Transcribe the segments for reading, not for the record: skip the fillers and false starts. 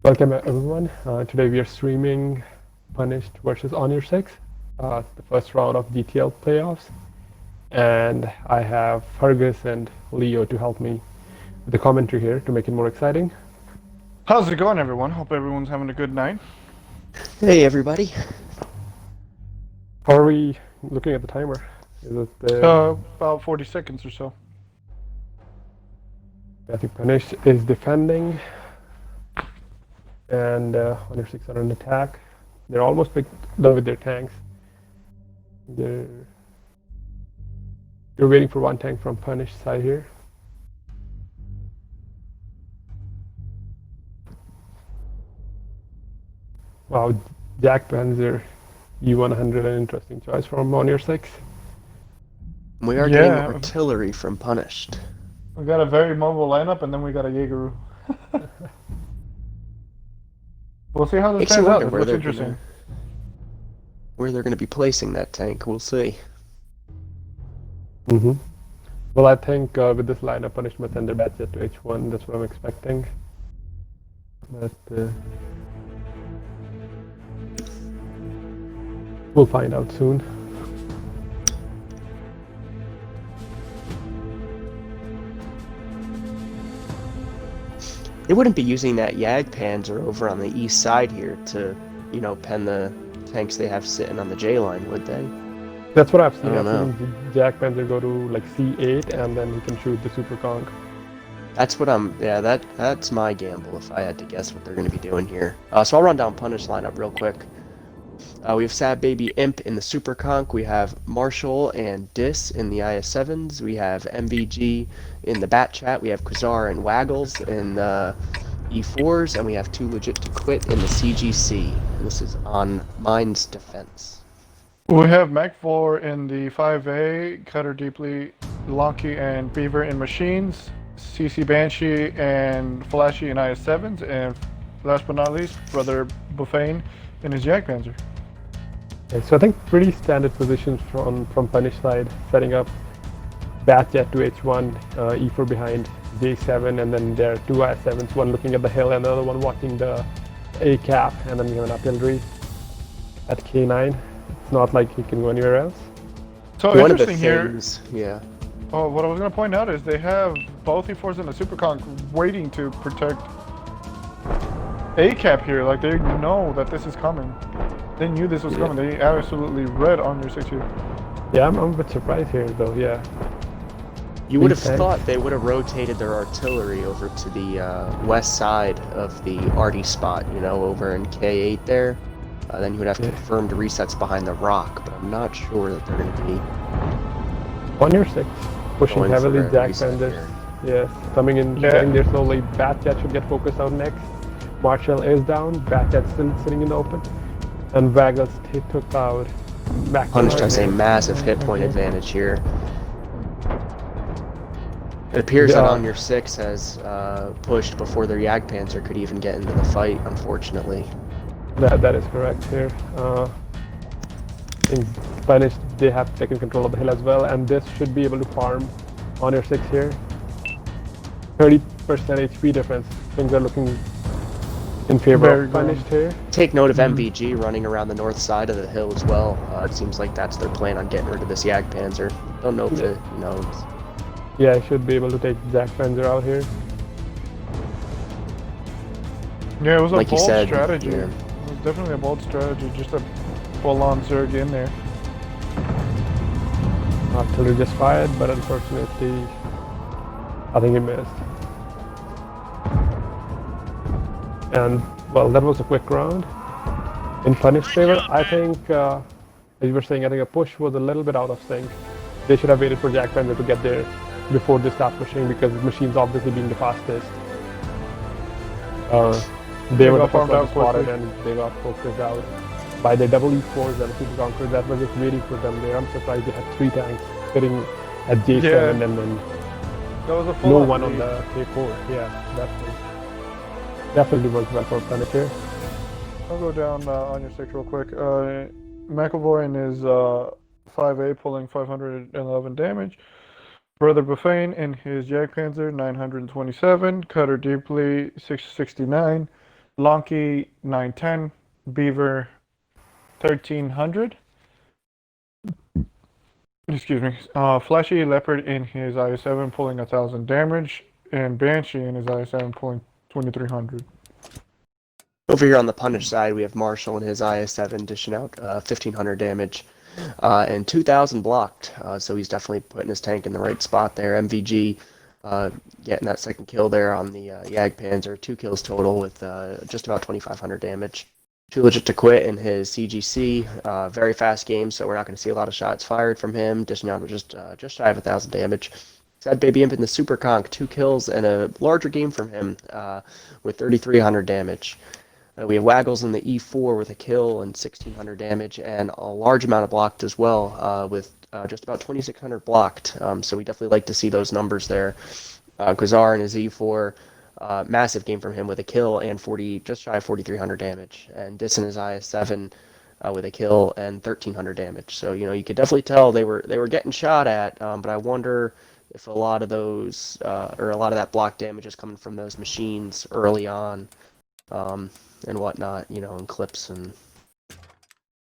Welcome everyone. Today we are streaming Punished versus ONUR6, the first round of GTL playoffs. And I have Fergus and Leo to help me with the commentary here to make it more exciting. How's it going, everyone? Hope everyone's having a good night. Hey, everybody. How are we looking at the timer? Is it About 40 seconds or so. I think Punished is defending and ONUR6 are on attack. They're almost done with their tanks. You're waiting for one tank from Punished side here. Wow, Jack Panzer E100, an interesting choice from ONUR6. We are getting artillery from Punished. We got a very mobile lineup, and then we got a Jaegeru. We'll see how this pans out. It looks interesting. Where they're going to be placing that tank, we'll see. Well, I think with this lineup, Punished must send their batch jet to H1. That's what I'm expecting. But we'll find out soon. They wouldn't be using that Jagdpanzer over on the east side here to, pen the tanks they have sitting on the J line, would they? That's what I've seen. I don't know. Jack Panzer go to like C8 and then he can shoot the Super Conk. That's what that's my gamble if I had to guess what they're going to be doing here. So I'll run down Punish lineup real quick. We have Sad Baby Imp in the Super Conk. We have Marshall and Dis in the IS-7s. We have MVG in the Bat Chat. We have Quasar and Waggles in the E4s. And we have Too Legit to Quit in the CGC. And this is on Mine's Defense. We have Mac4 in the 5A, Cutter Deeply, Locky and Beaver in Machines, CC Banshee and Flashy in IS-7s, and last but not least, Brother Buffane in his Jagdpanzer. Okay, so I think pretty standard positions from Punish side, setting up Bat Jet to H1, E4 behind J7, and then there are two IS-7s, one looking at the hill and the other one watching the A cap, and then we have an artillery at K9. It's not like he can go anywhere else. So one of the interesting things, here. Oh, what I was going to point out is they have both E4s in the Super Conk waiting to protect A cap here. Like they know that this is coming. They knew this was coming. They absolutely read ONUR6 here. Yeah, I'm a bit surprised here though. Yeah. You would have thought they would have rotated their artillery over to the west side of the arty spot, over in K8 there. Then you would have confirmed resets behind the rock, but I'm not sure that they're going to be. ONUR6 pushing heavily, Jack Panzer. Yes, coming in, getting there slowly. Bat Jet should get focused out next. Marshall is down. Bat Jet still sitting in the open. And Waggles took out back. Punished has a massive hit point advantage here. It appears that ONUR6 has pushed before their Jagdpanzer could even get into the fight, unfortunately. That is correct here. In Spanish, they have taken control of the hill as well, and this should be able to farm ONUR6 here. 30% HP difference. Things are looking in favor of Punished here. Take note of MVG running around the north side of the hill as well. It seems like that's their plan on getting rid of this Jagdpanzer. Don't know if it, Yeah, should be able to take Jack Panzer out here. Yeah, it was a like bold strategy. Yeah. It was definitely a bold strategy, just to pull on Zerg in there. Artillery just fired, but unfortunately, I think he missed. And, well, that was a quick round. In Punish's favor, I think, as you were saying, I think a push was a little bit out of sync. They should have waited for Jack Panzer to get there before they start pushing, because the machine's obviously being the fastest. They were the first one spotted and they got focused out by the double E4s and Super Conquerors that were just waiting for them there. I'm surprised they had 3 tanks sitting at J7 and then that was a no one on the K4. Yeah, definitely worked well for Punished here. I'll go down ONUR6 real quick. McAvoy in his 5A pulling 511 damage. Brother Buffane in his Jagdpanzer 927. Cutter Deeply 669. Lonky 910, Beaver 1300. Excuse me. Flashy Leopard in his IS7 pulling 1000 damage, and Banshee in his IS7 pulling 2300. Over here on the punish side, we have Marshall and his IS7 dishing out 1500 damage and 2000 blocked. So he's definitely putting his tank in the right spot there. MVG getting that second kill there on the Jagdpanzer. 2 kills total with just about 2500 damage. Too legit to quit in his CGC. Very fast game, so we're not going to see a lot of shots fired from him. Dishing out just shy of 1000 damage. Sad Baby Imp in the Super Conk, 2 kills and a larger game from him with 3300 damage. We have Waggles in the E4 with a kill and 1600 damage, and a large amount of blocked as well, with just about 2600 blocked. So we definitely like to see those numbers there. Quasar in his E4, massive game from him with a kill and just shy of 4300 damage, and Dis in his IS7 with a kill and 1300 damage. So you could definitely tell they were getting shot at, but I wonder if a lot of those or a lot of that block damage is coming from those machines early on. And whatnot, in clips and...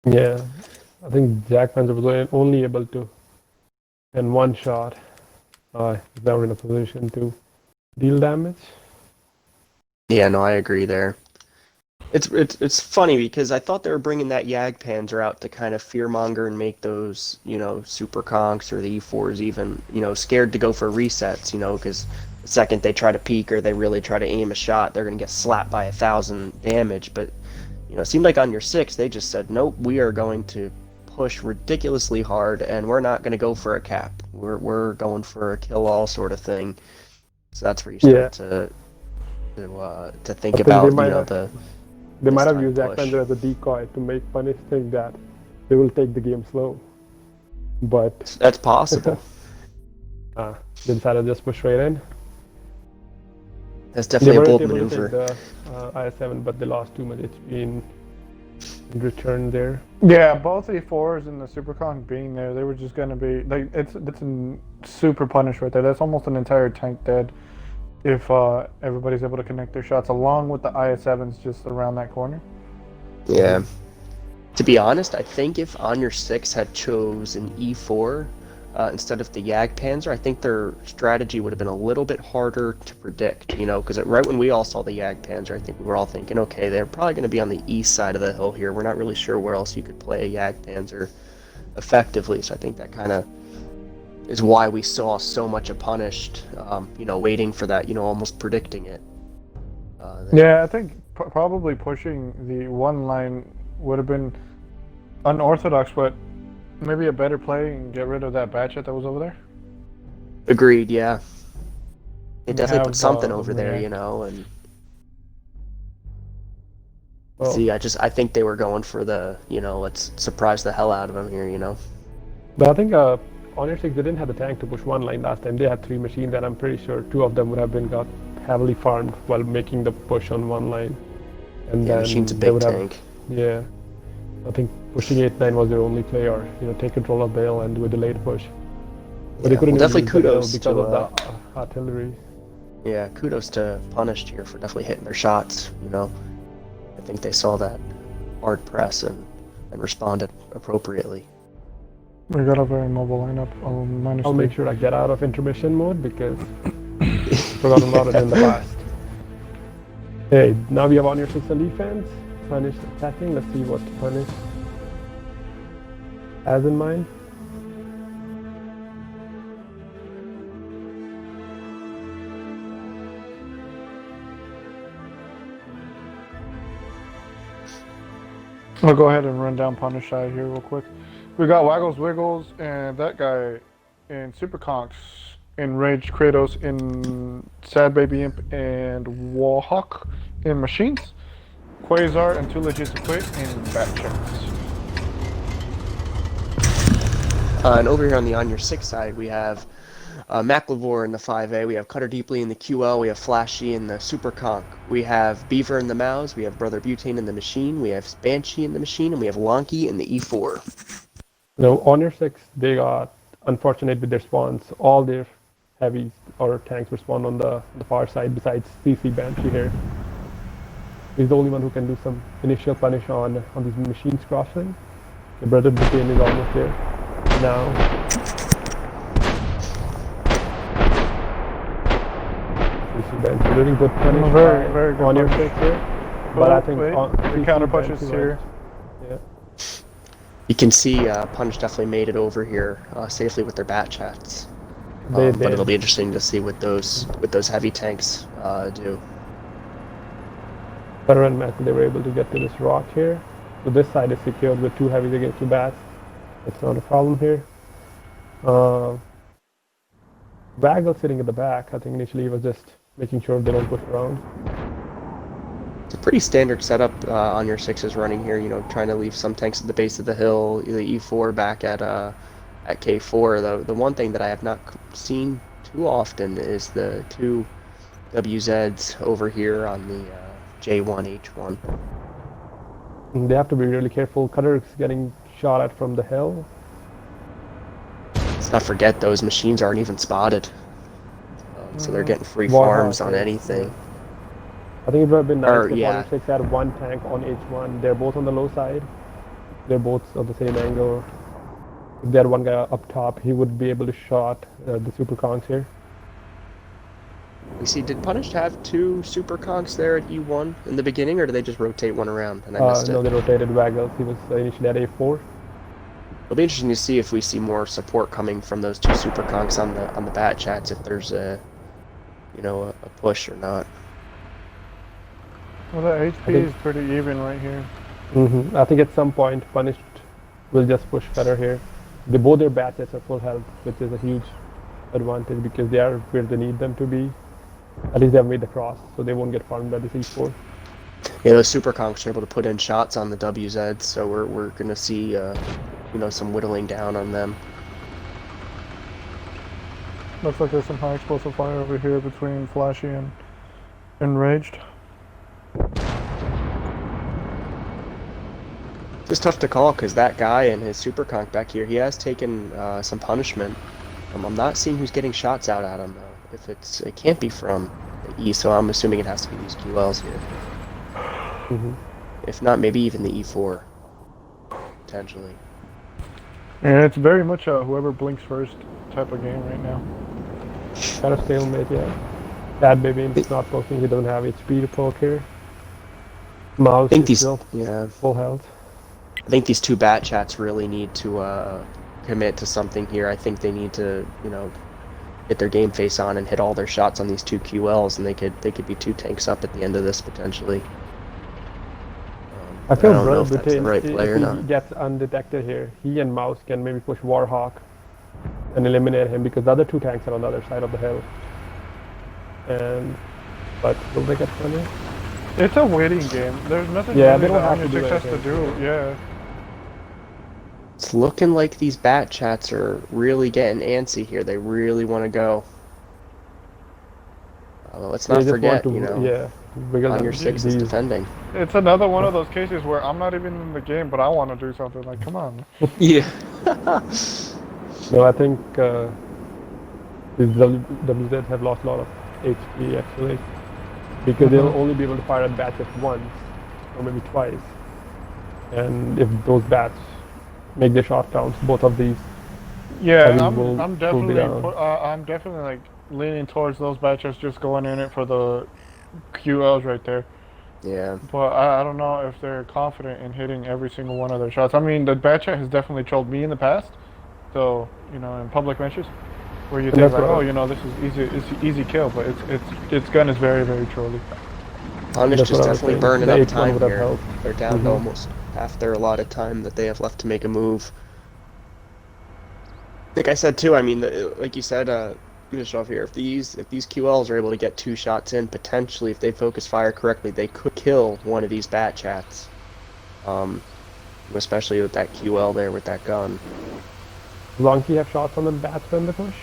Yeah, I think Jagdpanzer was only able to, in one shot, he's never in a position to deal damage. Yeah, no, I agree there. It's funny because I thought they were bringing that Jagdpanzer out to kind of fearmonger and make those, Super Conks or the E4s even, scared to go for resets, because the second they try to peek or they really try to aim a shot, they're going to get slapped by 1000 damage. But, it seemed like on your 6, they just said, nope, we are going to push ridiculously hard and we're not going to go for a cap. We're going for a kill-all sort of thing. So that's where you start to think about, They might have used Jagdpanzer as a decoy to make Punish think that they will take the game slow. But that's possible. They decided to just push right in. That's definitely a bold maneuver. They were able to take the IS-7, but they lost too much HP in return there. Yeah, both E4s and the Supercon being there, they were just going to be... It's a super punish right there. That's almost an entire tank dead if everybody's able to connect their shots, along with the IS-7s just around that corner. Yeah. To be honest, I think if ONUR6 had chose an E4 instead of the Jagdpanzer, I think their strategy would have been a little bit harder to predict, because right when we all saw the Jagdpanzer, I think we were all thinking, okay, they're probably going to be on the east side of the hill here. We're not really sure where else you could play a Jagdpanzer effectively, so I think that kind of is why we saw so much of Punished, waiting for that, almost predicting it. Yeah, I think probably pushing the one line would have been unorthodox, but maybe a better play and get rid of that batchet that was over there. Agreed, yeah. They definitely put something over there, and... Well, see, I think they were going for the, let's surprise the hell out of them here, But I think ONUR6, they didn't have the tank to push one line last time. They had 3 machines, and I'm pretty sure 2 of them would have got heavily farmed while making the push on one line. And yeah, then machine's a big tank. Yeah. I think pushing 8-9 was their only play, or take control of Bale and do a delayed push. But they couldn't definitely kudos because of the artillery. Yeah, kudos to Punished here for definitely hitting their shots. I think they saw that hard press and responded appropriately. We got a very mobile lineup. I'll make sure I get out of intermission mode because I've forgotten about it in the past. Hey, now we have ONUR6 on defense. Punish attacking. Let's see what Punish has in mind. I'll go ahead and run down Punish side here real quick. We got Waggles Wiggles and that guy in Super Conks, Enraged Kratos in Sad Baby Imp and Warhawk in Machines. Quasar and Too Legit to Quit in Batchets. And over here on the ONUR6 side, we have McLevore in the 5A, we have Cutter Deeply in the QL, we have Flashy in the Super Conk, we have Beaver in the Mouse, we have Brother Butane in the Machine, we have Banshee in the Machine, and we have Lonky in the E4. ONUR6, they got unfortunate with their spawns. All their heavies or tanks were spawned on the far side besides CC Banshee here. He's the only one who can do some initial punish on these machines crossing. The brother Britain is almost there now. Doing good punish Very good on your punish. 6 here. But I think the counter punches here. Yeah. You can see Punch definitely made it over here safely with their bat chats. They But it'll be interesting to see what those heavy tanks do. Cutter and Matthew, they were able to get to this rock here. So this side is secured with 2 heavies against 2 bats. It's not a problem here. Waggle sitting at the back. I think initially he was just making sure they don't push around. It's a pretty standard setup on your 6s running here, you know, trying to leave some tanks at the base of the hill, the E4 back at K4. The one thing that I have not seen too often is the 2 WZs over here on the J1, H1. And they have to be really careful. Cutter is getting shot at from the hill. Let's not forget those machines aren't even spotted. So they're getting free Warhawk farms on is, anything. I think it would have been nice if yeah. ONUR6 had 1 tank on H1. They're both on the low side. They're both on the same angle. If they had 1 guy up top, he would be able to shot the super conks here. We see, did Punished have 2 super conks there at E1 in the beginning, or did they just rotate one around and I missed No, it? they rotated Waggles. He was initially at A4. It'll be interesting to see if we see more support coming from those 2 super conks on the bat chats, if there's a push or not. Well, the HP is pretty even right here. I think at some point Punished will just push Cutter here. Both their bat sets are full health, which is a huge advantage because they are where they need them to be. At least they have made the cross, so they won't get farmed by the C4. Yeah, those super conks are able to put in shots on the WZ, so we're gonna see some whittling down on them. Looks like there's some high explosive fire over here between Flashy and Enraged. It's tough to call because that guy and his super conk back here, he has taken some punishment. I'm not seeing who's getting shots out at him though. It can't be from the E, so I'm assuming it has to be these QLs here. If not, maybe even the E4 potentially. Yeah, it's very much a whoever blinks first type of game right now. Kind of stalemate, yeah. Bad Baby is not poking, he doesn't have HP to poke here. Mouse I think is still full health. I think these 2 bat chats really need to commit to something here. I think they need to, get their game face on and hit all their shots on these 2 QLs, and they could be 2 tanks up at the end of this potentially. I feel don't know if that's the Britain, right play or if he not. gets undetected here, he and Mouse can maybe push Warhawk and eliminate him because the other 2 tanks are on the other side of the hill. But will they get funny? It's a waiting game. There's nothing Yeah, really they don't that have to do ONUR6 has to anything. do. Yeah. It's looking like these bat chats are really getting antsy here. They really want to go. Let's They not just forget, want to, because on your 6 is defending. It's another one of those cases where I'm not even in the game, but I want to do something. Like, come on. Yeah. No, I think these WZ have lost a lot of HP actually, because they'll only be able to fire at bats at once or maybe twice, and if those bats make their shot counts, both of these. Yeah, will I'm be down. definitely like leaning towards those batches just going in it for the QLs right there. Yeah. But I don't know if they're confident in hitting every single one of their shots. I mean, the bat chat has definitely trolled me in the past. So, in public matches, where you think like, oh, this is easy, it's easy kill, but its gun is very, very trolly. Punish is definitely burning The up H1 time would have here. helped. They're down to almost half their allotted time that they have left to make a move. Like I said too, I mean, like you said, Bischoff here, if these QLs are able to get 2 shots in, potentially if they focus fire correctly, they could kill one of these bat chats. Especially with that QL there with that gun. Lonky have shots on the bats when they push.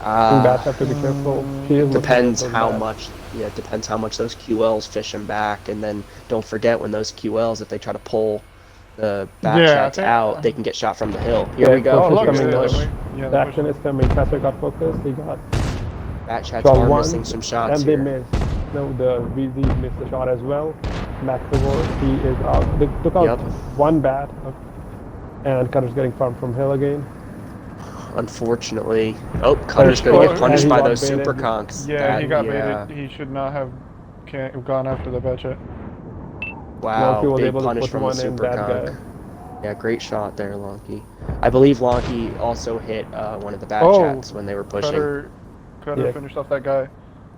Bats have to be careful. Depends how much. Yeah, it depends how much those QLs fish them back, and then don't forget when those QLs, if they try to pull the bat chats out, they can get shot from the hill. Here we go. Oh, look, Here's the push. The action is coming. Passer got focused. He got Bat chats shot are one, missing some shots and they here. missed. No, the VZ missed the shot as well. Maximo, he is out. They took out Yep. one bat, and Cutter's getting farmed from hill again. Unfortunately. Oh, Cutter's gonna Oh, get punished he by got those baited. super conks. Yeah, he got yeah. baited. He should not have gone after the bat jet. Wow, Lonky was big able to punish put from the one in, super that conk. guy. Yeah, great shot there, Lonky. I believe Lonky also hit one of the bat Oh, chats when they were pushing. Cutter Yeah. finished off that guy.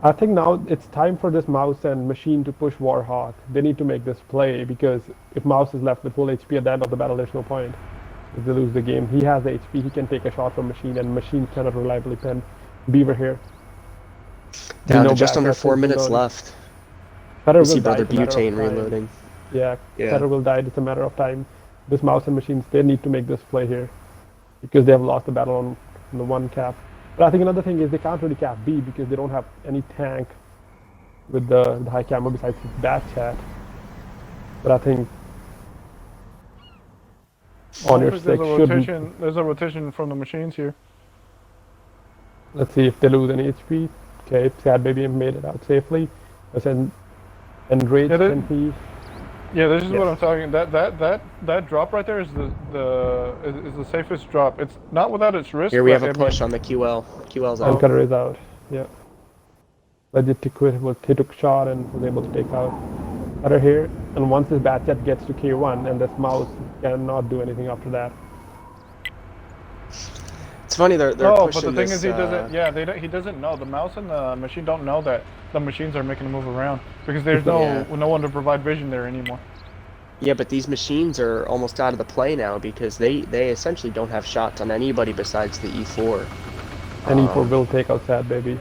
I think now it's time for this mouse and machine to push Warhawk. They need to make this play because if mouse is left with full HP at the end of the battle, there's no point. If they lose the game, he has the HP, he can take a shot from machine, and machine cannot reliably pen Beaver here. Down know to just back under at 4 minutes reloading. left. Cutter We will see die, Brother it's a matter of Butane time. reloading. Yeah, Yeah. Cutter will die, it's a matter of time. This mouse and machines, they need to make this play here because they have lost the battle on the one cap. But I think another thing is they can't really cap B because they don't have any tank with the high camo besides his bat chat. But I think ONUR6 shouldn't. There's a rotation from the machines here. Let's see if they lose any HP. Okay, Sad Baby made it out safely. And Rage, Yeah, can he? Yeah, this is Yes. what I'm talking. That drop right there is the safest drop. It's not without its risk. Here we have but a it push might- on the QL. QL's And out. Cutter is out. Yeah. Legit to quit. He took shot and was able to take out Cutter here. And once this bat jet gets to K1, and this mouse cannot do anything after that. It's funny they're No, pushing but the thing this, is, he doesn't. Yeah, he doesn't know. The mouse and the machine don't know that the machines are making a move around because there's Yeah. no one to provide vision there anymore. Yeah, but these machines are almost out of the play now because they essentially don't have shots on anybody besides the E4. And E4 will take out Sad Baby.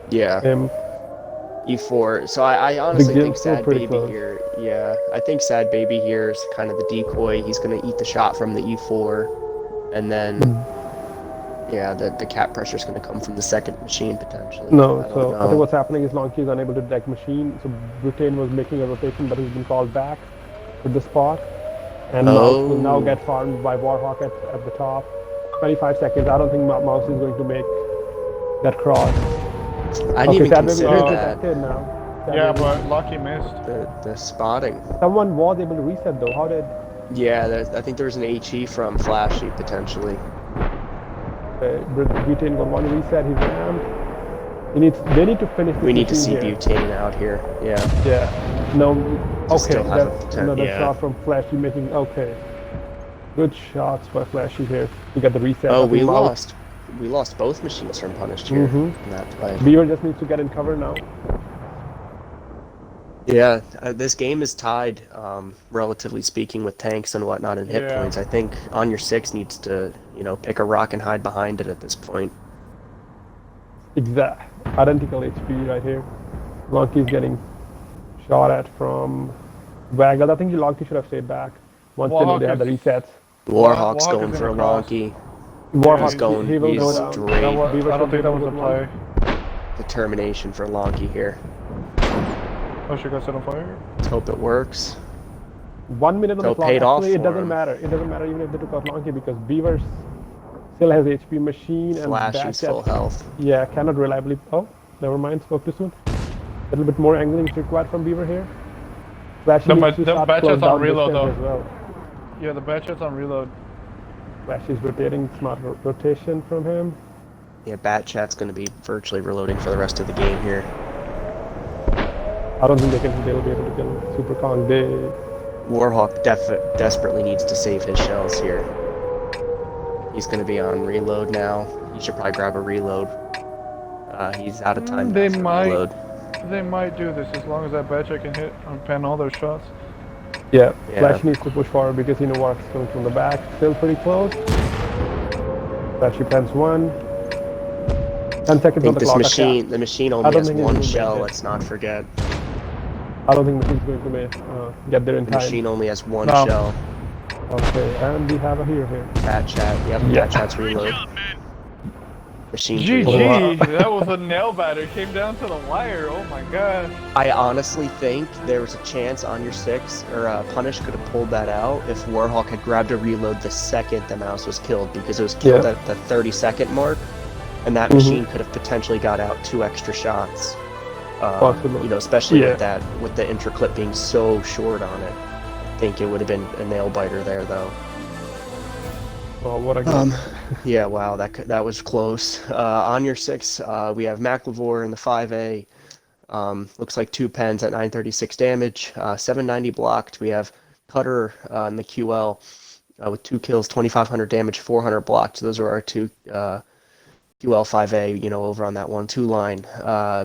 Yeah, E4. So I honestly game's think still Sad pretty Baby close. here. Yeah, I think Sad Baby here is kind of the decoy. He's gonna eat the shot from the E4, and then yeah, the cap pressure is gonna come from the second machine potentially. No, I don't so I know. think what's happening is Lonky is unable to detect machine. So Butane was making a rotation, but he's been called back to the spot. And Mouse will now get farmed by Warhawk at the top. 25 seconds. I don't think Mouse is going to make that cross. I didn't even Sad Baby consider is that. detected now. Sad Yeah, Baby. but Lucky missed. The spotting. Someone was able to reset though. How did Yeah, I think there was an HE from Flashy potentially. Butane got one reset? He's rammed. They need to finish this We need to see machine here. Butane out here. Yeah. Yeah. No. Just Okay. still have That's a another yeah. shot from Flashy making. Okay. Good shots by Flashy here. We got the reset. Oh, of we the mouse. lost. We lost both machines from punished here in that play. Beaver just needs to get in cover now. Yeah, this game is tied, relatively speaking, with tanks and whatnot and hit Yeah. points. I think ONUR6 needs to, pick a rock and hide behind it at this point. Exact. Identical HP right here. Lonky's getting shot at from Waggle. I think Lonky should have stayed back once they know they have the resets. Warhawk's Warhawk going is for a in the cross. Lonky. Warhawk, He's going. he will He's go down. straight. Beaver I don't think that was should a be able to play. Determination for Lonky here. Oh, she got set on fire. Let's hope it works. 1 minute on So the clock. paid off Actually, it for doesn't him. matter. It doesn't matter even if they took out Lonky because Beaver still has HP machine and Flashy's back full at- health. Yeah, cannot reliably. Oh, never mind. Spoke too soon. A little bit more angling is required from Beaver here. Flashy The needs to the start batch close is on down reload distance though. as well. Yeah, the batch is on reload. Flashy's rotating. Smart rotation from him. Yeah, Bat Chat's going to be virtually reloading for the rest of the game here. I don't think they'll be able to kill Super Kong. Warhawk desperately needs to save his shells here. He's going to be on reload now. He should probably grab a reload. He's out of time. They now for might. reload. They might do this as long as that batch can hit and pen all their shots. Yeah, Yeah. Flash needs to push forward because you know what's coming from the back. Still pretty close. Flashy pens one. 10 seconds I on think the this clock. machine, the machine I only don't has think it's one gonna shell. make it. Let's not forget. I don't think machine's going to get there in The time. machine only has one No. shell. Okay, and we have a hero here. Bat Chat. Yep, Yeah. Bat Chat's reload. Machine's GG, reload. that was a nail biter. Came down to the wire. Oh my god. I honestly think there was a chance ONUR6 or Punish could have pulled that out if Warhawk had grabbed a reload the second the mouse was killed because it was killed Yeah. at the 30-second mark, and that machine could have potentially got out 2 extra shots. Possible. You know, especially Yeah. with the intraclip being so short on it. I think it would have been a nail biter there, though. Oh, what a game. Yeah, wow, that was close. On your 6, we have McLevore in the 5A. Looks like 2 pens at 936 damage, 790 blocked. We have Cutter in the QL with 2 kills, 2500 damage, 400 blocked. Those are our 2 QL 5A, you know, over on that 1-2 line.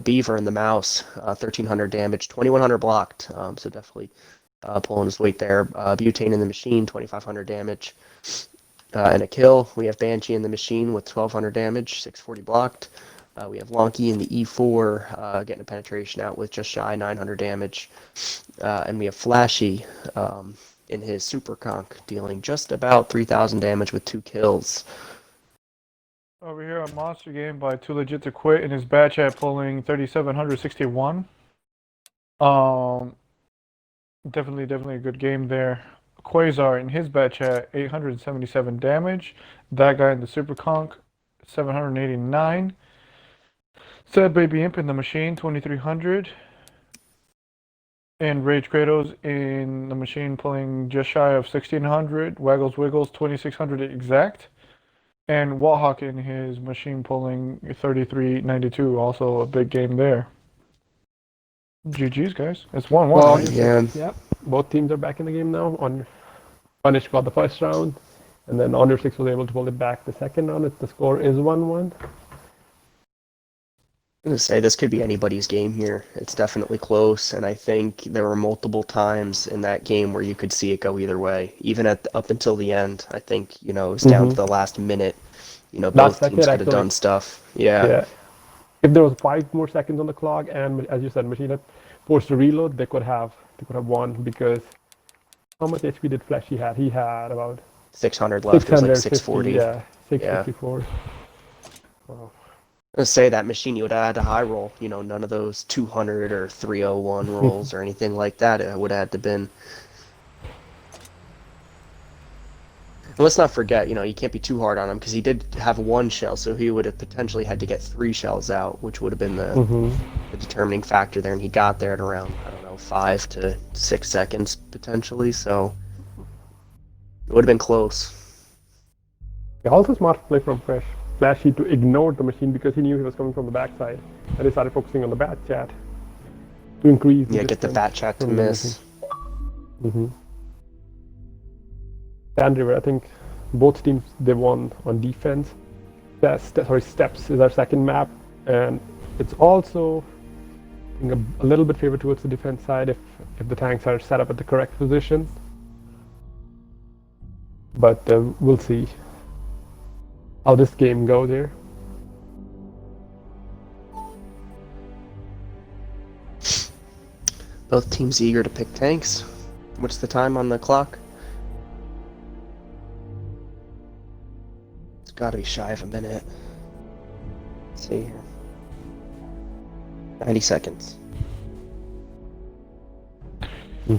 Beaver in the Mouse, 1300 damage, 2100 blocked. So definitely pulling his weight there. Butane in the Machine, 2500 damage. And a kill. We have Banshee in the Machine with 1200 damage, 640 blocked. We have Lonky in the E4 getting a penetration out with just shy 900 damage. And we have Flashy in his Super Conk dealing just about 3000 damage with 2 kills. Over here on Monster Game by Too Legit to Quit in his bad chat pulling 3761. Definitely a good game there. Quasar in his bad chat 877 damage. That guy in the Super Conk 789. Sad Baby Imp in the Machine 2300. And Rage Kratos in the Machine pulling just shy of 1600. Waggles Wiggles 2600 exact. And Wallhawk in his Machine pulling 3392. Also a big game there. GG's, guys. It's 1-1. Well, Right? Yeah. Yep. Both teams are back in the game now. Punish got the first round, and then ONUR6 was able to pull it back the second round. The score is 1-1. I'm gonna say this could be anybody's game here. It's definitely close, and I think there were multiple times in that game where you could see it go either way, even up until the end. I think, you know, it was down to the last minute. You know, both teams could have done stuff. Yeah. If there was 5 more seconds on the clock, and as you said, Machine had forced to reload, they could have won, because how much HP did Flashy had? He had about 600 left. It was like 650, 640. yeah, 654. Wow. Let's say that Machine, you would have had to high roll. You know, none of those 200 or 301 rolls or anything like that. It would have had to been. And let's not forget, you know, you can't be too hard on him because he did have 1 shell, so he would have potentially had to get 3 shells out, which would have been the determining factor there. And he got there at around, I don't know, 5 to 6 seconds potentially. So it would have been close. Yeah, also smart play from Flashy to ignore the Machine because he knew he was coming from the backside, and he started focusing on the bat chat to increase. Get the bat chat to miss. Sand River, I think both teams, they won on defense. Steps is our second map, and it's also, I think, a little bit favored towards the defense side if the tanks are set up at the correct position. But we'll see how this game goes here. Both teams eager to pick tanks. What's the time on the clock? It's got to be shy of a minute. Let's see here. 90 seconds. Yeah,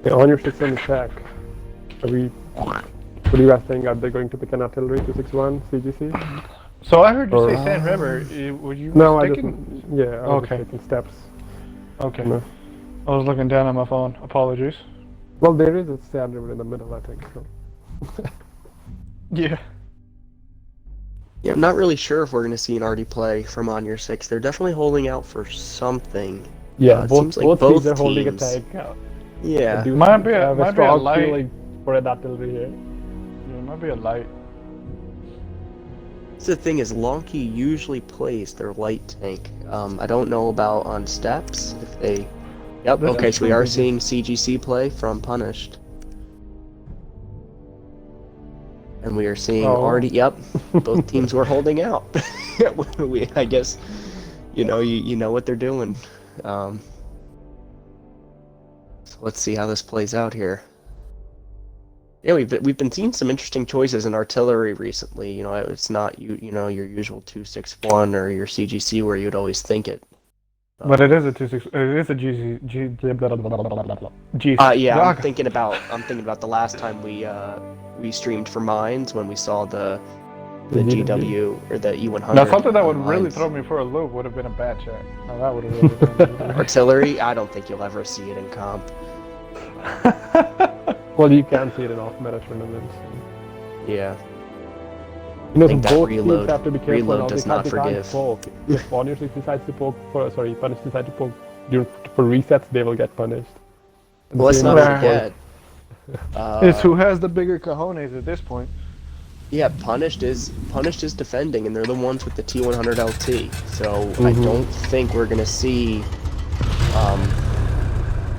ONUR6 on the track. What do you guys think? Are they going to pick an artillery 261 CGC? So I heard you say Sand River. Were you No, mistaken? I was just taking steps. Okay. No. I was looking down at my phone. Apologies. Well, there is a Sand River in the middle, I think. So. Yeah. Yeah, I'm not really sure if we're going to see an arty play from ONUR6. They're definitely holding out for something. Yeah, it both seems like teams are holding a teams- tank out. Yeah. Might be a have a light. strong feeling for an artillery here. Yeah, it might be a light. The thing is, Lonky usually plays their light tank. I don't know about on steps if they. Yep. This Okay, is so we are crazy. seeing CGC play from Punished, and we are seeing already. Yep, both teams were holding out. I guess, you know what they're doing. So let's see how this plays out here. Yeah, we've been seeing some interesting choices in artillery recently. You know, it's not your usual 261 or your CGC where you'd always think it. But it is a 26. It is a GC. Blah, blah, blah, blah, blah, blah, blah. Yeah, I'm Yaga. thinking about the last time we streamed for Mines when we saw the the The GW or the E100. Now, something that would on really lines. throw me for a loop would have been a bat chat. Now, that would have really thrown me for a loop. Artillery, I don't think you'll ever see it in comp. Well, you can see it in off-meta tournaments. Yeah. You know, so think that both reload- teams have to be careful reload now does because not they forgive. can't poke. If ONUR6 decides to poke, Punish decides to poke for resets, they will get punished. And Well, let's same not with forget. It's who has the bigger cojones at this point. Yeah, Punished is defending, and they're the ones with the T100 LT. So I don't think we're gonna see,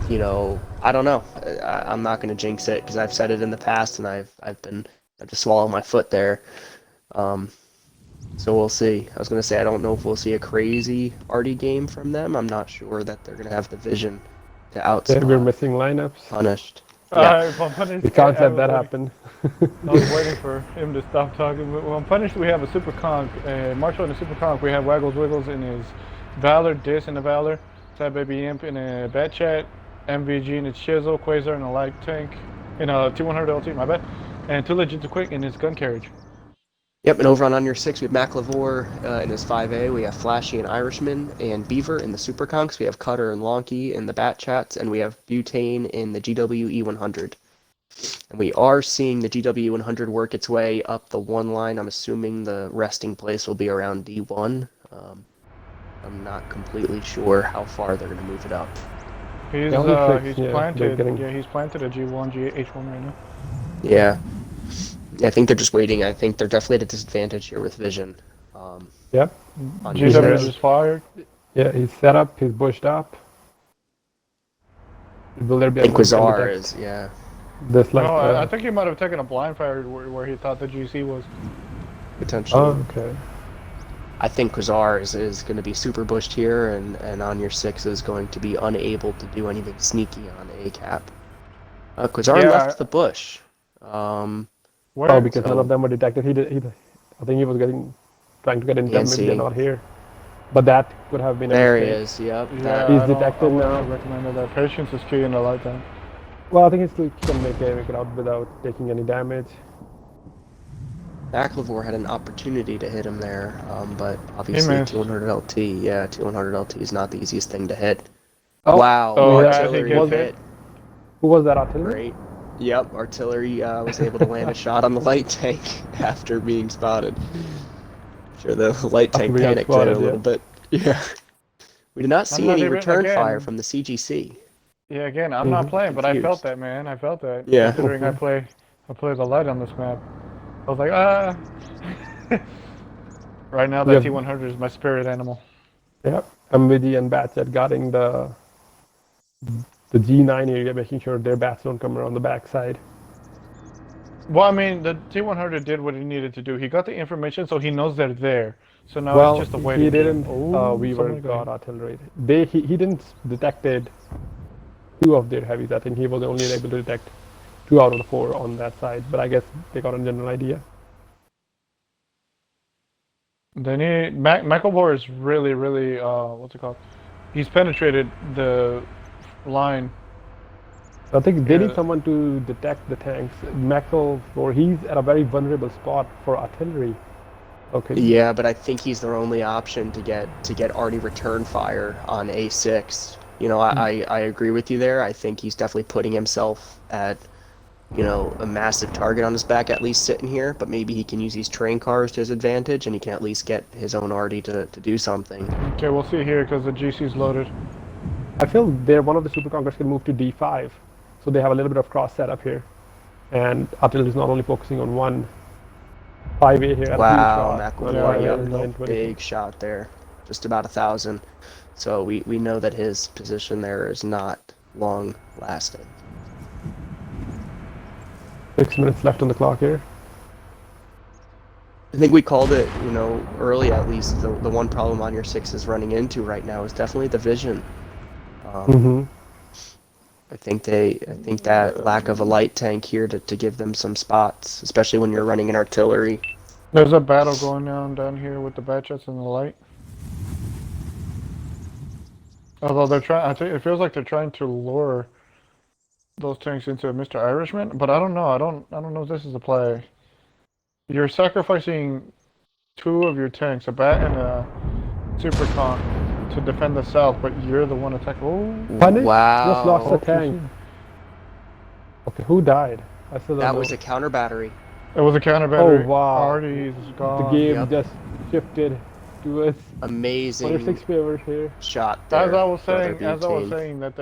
you know, I don't know. I'm not gonna jinx it because I've said it in the past, and I've just swallowed my foot there. So we'll see. I was gonna say I don't know if we'll see a crazy arty game from them. I'm not sure that they're gonna have the vision to Yeah, we're outsmart missing lineups. Punished. Yeah. If I'm punished, We can't I let was that waiting- happen. I was waiting for him to stop talking. But when punished, we have a super conk. Marshall in the super conk, we have Waggles Wiggles in his Valor, Dis in the Valor, Sad Baby Imp in a Bat Chat, MVG in its Chisel, Quasar in a Light Tank, in a T100 LT, my bad, and Too Legit to Quick in his Gun Carriage. Yep, and over on ONUR6, we have McLavore in his 5A, we have Flashy and Irishman, and Beaver in the Super Conks, we have Cutter and Lonky in the Bat Chats, and we have Butane in the GW E100. And we are seeing the GW E100 work its way up the one line. I'm assuming the resting place will be around D1. I'm not completely sure how far they're going to move it up. He's ONUR6, yeah, planted. they're getting- Yeah, he's planted a G1, H1 right now. Yeah. I think they're just waiting. I think they're definitely at a disadvantage here with vision. Yep. On GW Beaver. just fired. Yeah, he's set up, he's bushed up. Will there be a Inquisitor is, yeah. this like No, I think he might have taken a blind fire where he thought the GC was. Potentially. Oh, okay. I think Quasar is going to be super bushed here, and ONUR6 is going to be unable to do anything sneaky on A cap. Quasar Yeah. left the bush. Where? Oh, because So- none of them were detected. I think he was trying to get in them, maybe they're PNC. not here. But that could have been a There he mistake. is, yep. Yeah, that- He's I don't- detected I wouldn't now. have recommended that. Patience is key in the light time. Well, I think he still can make it out without taking any damage. McLavore had an opportunity to hit him there, but obviously missed. 200 LT, yeah, 200 LT is not the easiest thing to hit. Oh, Wow, oh, yeah, artillery he gets hit. Who was that artillery? Great. Yep, artillery was able to land a shot on the light tank after being spotted. Sure, the light After tank we got panicked there spotted, a little bit. Yeah. We did not see not any even- return again- fire from the CGC. Yeah, again, I'm not playing, but I Confused. felt that, man. I felt that. Yeah. Considering I play the light on this map. I was like, Right now, that Yeah. T100 is my spirit animal. Yep. MVG and bats at guarding the G9 area, making sure their bats don't come around the backside. Well, I mean, the T100 did what he needed to do. He got the information, so he knows they're there. So now Well, it's just a waiting he didn't. game. Oh, Weaver somebody got got artillery. He didn't detected 2 of their heavies. I think he was only able to detect 2 out of the 4 on that side. But I guess they got a general idea. Then McElroy is really, really, what's it called? He's penetrated the line. I think they need Yeah. someone to detect the tanks. McElroy, he's at a very vulnerable spot for artillery. Okay. Yeah, but I think he's their only option to get arty return fire on A6. You know, I agree with you there. I think he's definitely putting himself at, you know, a massive target on his back, at least sitting here, but maybe he can use these train cars to his advantage, and he can at least get his own arty to do something. Okay, we'll see here because the GC's loaded. I feel one of the super conquerors can move to D5, so they have a little bit of cross setup here, and artillery is not only focusing on one 5A here. At Wow, a huge shot. McElroy, Yeah, yep, yeah, 920. big shot there, just about 1,000. So we know that his position there is not long lasting. 6 minutes left on the clock here. I think we called it, you know, early at least. The one problem ONUR6 is running into right now is definitely the vision. Mm-hmm. I think that lack of a light tank here to give them some spots, especially when you're running an artillery. There's a battle going on down here with the Batchets and the light. Although they're trying, I think it feels like they're trying to lure those tanks into Mr. Irishman, but I don't know. I don't know if this is a play. You're sacrificing two of your tanks, a bat and a super con, to defend the south, but you're the one attacking. Oh, Punish just lost Wow. a tank. Okay, who died? I still don't That know. was a counter battery. it was a counter battery. Oh, wow. Artie's The gone. game Yep. just shifted to us. Amazing ONUR6 favors here. shot there. As I was for other saying, butane. that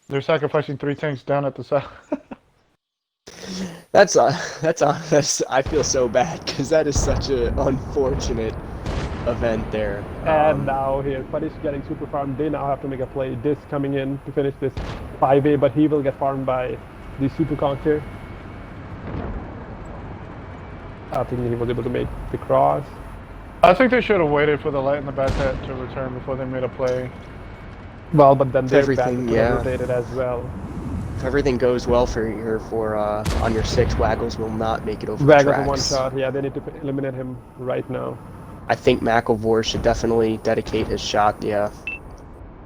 they're sacrificing 3 tanks down at the south. That's I feel so bad because that is such an unfortunate event there. And now here, Punish getting super farmed. They now have to make a play. This coming in to finish this 5A, but he will get farmed by the super conch here. I think he was able to make the cross. I think they should have waited for the light and the bat to return before they made a play. Well, but then their Everything, back yeah. rotated as well. If everything goes well for ONUR6, Waggles will not make it over the Waggles tracks. one shot. Yeah, they need to eliminate him right now. I think McElvore should definitely dedicate his shot. Yeah.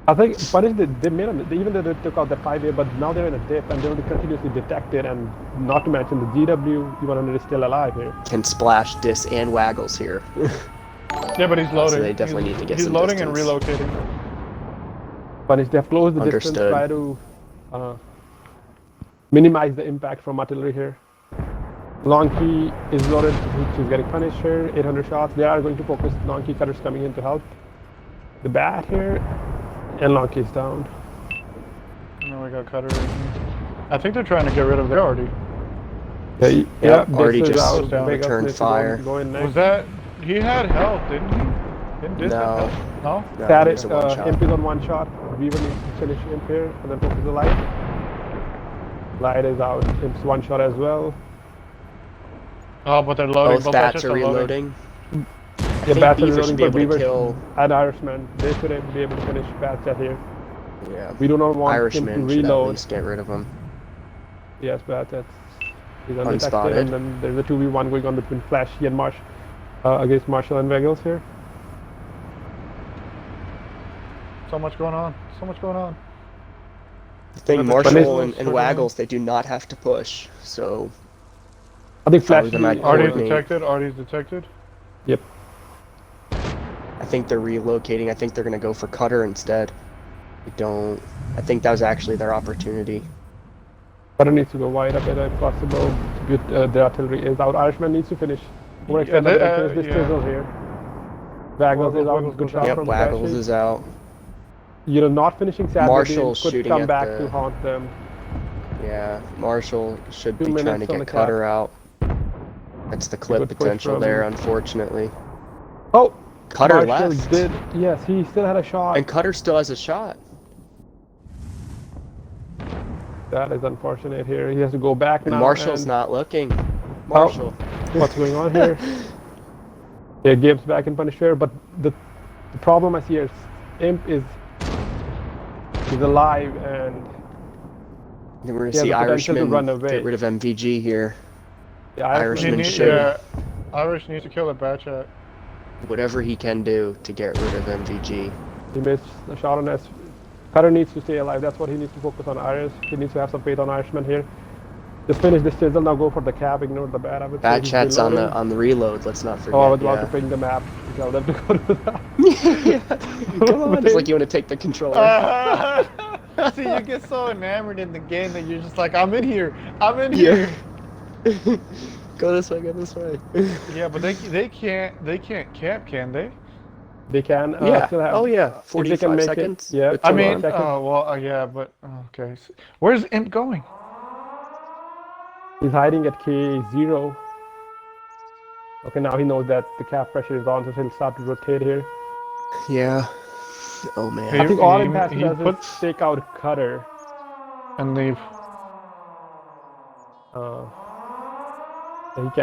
I think Punish they made even though they took out that 5A, but now they're in a dip and they're continuously detected, and not to mention the GW E100 is still alive here. Can splash Dis and Waggles here. Yeah, but he's loading. So they definitely need to get He's some loading distance. and relocating. Punish, they have closed the distance, Understood. try to minimize the impact from artillery here. Long key is loaded, which is getting punished here, 800 shots. They are going to focus long key cutters coming in to help. The bat here, and long key is down. And then we got Cutter. I think they're trying to get rid of their Artie. Yeah, already this is just out. Vegas returned needs to fire. Go in next. Was that... He had health, didn't he? Didn't Dis have No. health? No? No, That it is, was a one shot. Imp is on one shot. Weaver needs to finish Imp here, and then focus the light. Light is out. Imp's one shot as well. Oh, but they're loading. Both bats are loading. reloading. The think bats are Beaver reloading, should be but able to Beaver kill- and Irishman, they should be able to finish bats at here. Yeah. We do not want Irishman him to should at reload. least get rid of him. Yes, but he's undetected, Unspotted. and then there's a 2v1 going on between Flashy and Marsh against Marshall and Waggles here. So much going on. So much going on. The thing, But the Marshall Flash- and Waggles, they do not have to push, so I think Probably Flashy. the Mag- Artie's Coordinate. detected. Artie's detected. Yep. I think they're relocating. I think they're going to go for Cutter instead. I think that was actually their opportunity. Cutter needs to go wide a bit if possible. The artillery is out. Irishman needs to finish. We're Yeah, extended they- finish this yeah. sizzle here. Waggles is Waggles out. Good goes shot out. Yep, from Waggles Flashy. is out. You know, not finishing Sad Marshall's could shooting come at back the- to haunt them. Yeah, Marshall should 2 be trying to minutes on get the Cutter out. That's the clip Good push potential from- there, unfortunately. Oh! Cutter Marshall left. did. Yes, he still had a shot. And Cutter still has a shot. That is unfortunate here. He has to go back And now. Marshall's and not looking. Marshall. What's going on here? Yeah, game's back in punish here, but the problem I see here is Imp is alive, and Then we're going He to has see the potential to Irishman run away. get rid of MVG here. the Irishman He should. yeah, Irish needs to kill the bat chat. Whatever he can do to get rid of MVG. he missed the shot on us. Cutter needs to stay alive. That's what he needs to focus on. Irish. He needs to have some faith on Irishman here. Just finish this chisel. Now go for the cap. Ignore the bat. I would say Bat he's chat's reloading. on the reload, let's not forget. Oh, I was about yeah. to bring the map to tell them to go to that. Yeah. Come on, it's like you want to take the controller. See, you get so enamored in the game that you're just like, I'm in here. I'm in here. Yeah. Go this way, go this way. Yeah, but they can't camp, can they? They can. Yeah. Still have, Oh yeah. if they 45 can make seconds. It, yeah. with I two mean, on. seconds. yeah, but okay. So, where's Imp going? He's hiding at K0. Okay, now he knows that the cap pressure is on, so he'll start to rotate here. Yeah. Oh man. I think all he- Imp has to he do is put- take out Cutter. And leave.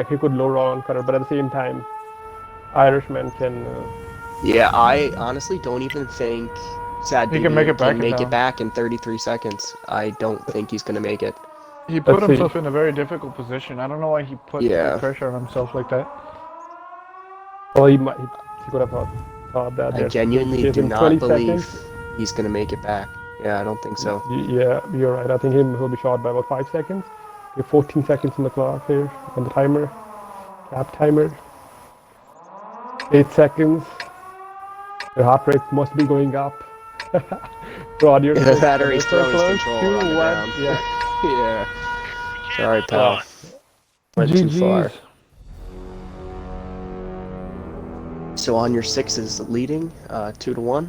He could low roll on Cutter, but at the same time, Irishman can. Yeah, I honestly don't even think Sad He Baby can make it back in make time. it back in 33 seconds. I don't think he's gonna make it. He put Let's see. himself in a very difficult position. I don't know why he put Yeah. the pressure on himself like that. Well, he could have thought that. I there's- genuinely there's do in not 20 believe seconds. he's gonna make it back. Yeah, I don't think so. Yeah, you're right. I think he'll be shot by about 5 seconds. We have 14 seconds on the clock here, on the timer. Cap timer. 8 seconds. Your heart rate must be going up. Rod, you're The battery's so throwing his close. controller 2, on the 1. ground. Yeah. Yeah. Sorry, pal. Went too far. GG's. So ONUR6 is leading, 2-1.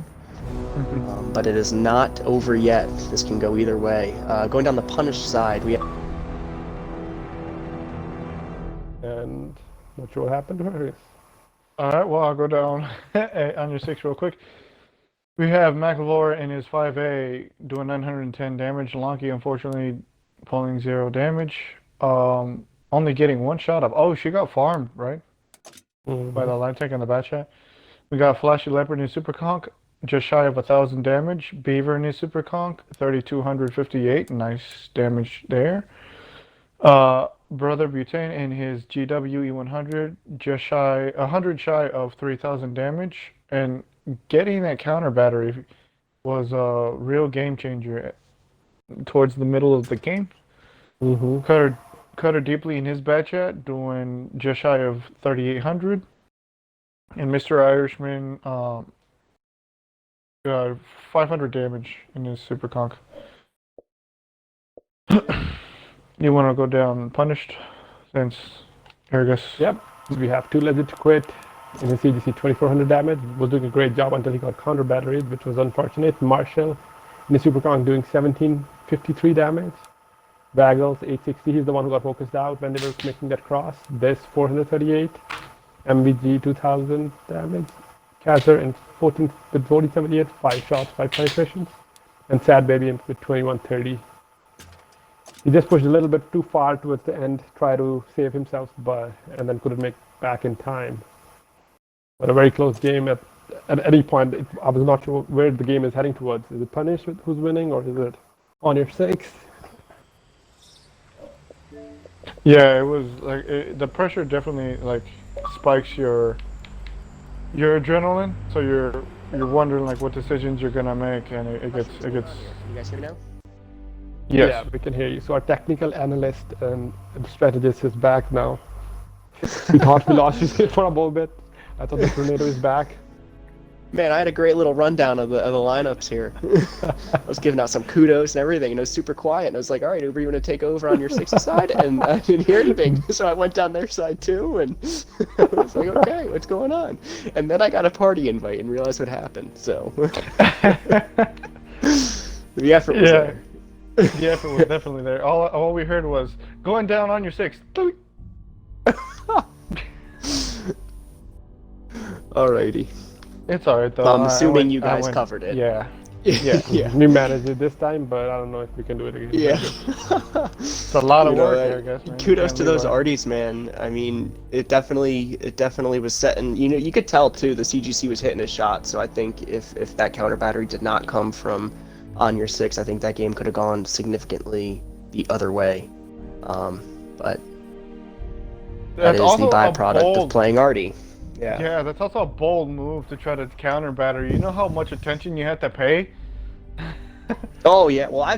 But it is not over yet. This can go either way. Going down the punish side, we have... And not sure what happened to her. All right, well, I'll go down on your 6 real quick. We have McElroy in his 5A doing 910 damage. Lonky, unfortunately, pulling 0 damage. Only getting 1 shot up. Oh, she got farmed, right? By the live tank on the bat chat. We got Flashy Leopard in his Super Conk, just shy of 1,000 damage. Beaver in his Super Conk, 3,258. Nice damage there. Brother Butane in his GW E100, just shy, 100 shy of 3,000 damage. And getting that counter battery was a real game changer towards the middle of the game. Cutter deeply in his bat chat, doing just shy of 3,800. And Mr. Irishman, 500 damage in his Super Conk. You want to go down punished since Argus? Yep. We have 2 legit to quit in his CGC 2,400 damage. Was doing a great job until he got counter batteries, which was unfortunate. Marshall in the Super Conk doing 1,753 damage. Waggles 860. He's the one who got focused out when they were making that cross. This 438. MBG 2,000 damage. Kaiser in 14 with 4078, 5 shots, 5 penetrations. And Sad Baby with 2130. He just pushed a little bit too far towards the end, tried to save himself, and then couldn't make back in time. But a very close game at any point. I was not sure where the game is heading towards. Is it Punish who's winning, or is it ONUR6? Yeah, it was like the pressure definitely like spikes your adrenaline, so you're wondering like what decisions you're gonna make, and it gets. Can you guys hear me now? Yes. Yeah, we can hear you. So our technical analyst and strategist is back now. We thought we lost you for a little bit. I thought the tornado is back. Man, I had a great little rundown of the lineups here. I was giving out some kudos and everything, and it was super quiet. And I was like, all right, Uber, you want to take over on your 6 side? And I didn't hear anything, so I went down their side too, and I was like, okay, what's going on? And then I got a party invite and realized what happened, so. The effort was there. The effort was definitely there. All we heard was, going down on your 6. Alrighty. It's alright though. I'm assuming you guys covered it. Yeah. Yeah. We managed it this time, but I don't know if we can do it again. Yeah. It's a lot of work, I guess, man. Kudos to those arties, man. I mean, it definitely was setting. You know, you could tell too. The CGC was hitting a shot. So I think if that counter battery did not come from ONUR6, I think that game could have gone significantly the other way. But that is the byproduct of playing arty. Yeah, that's also a bold move to try to counter battery. You know how much attention you have to pay? Oh yeah, well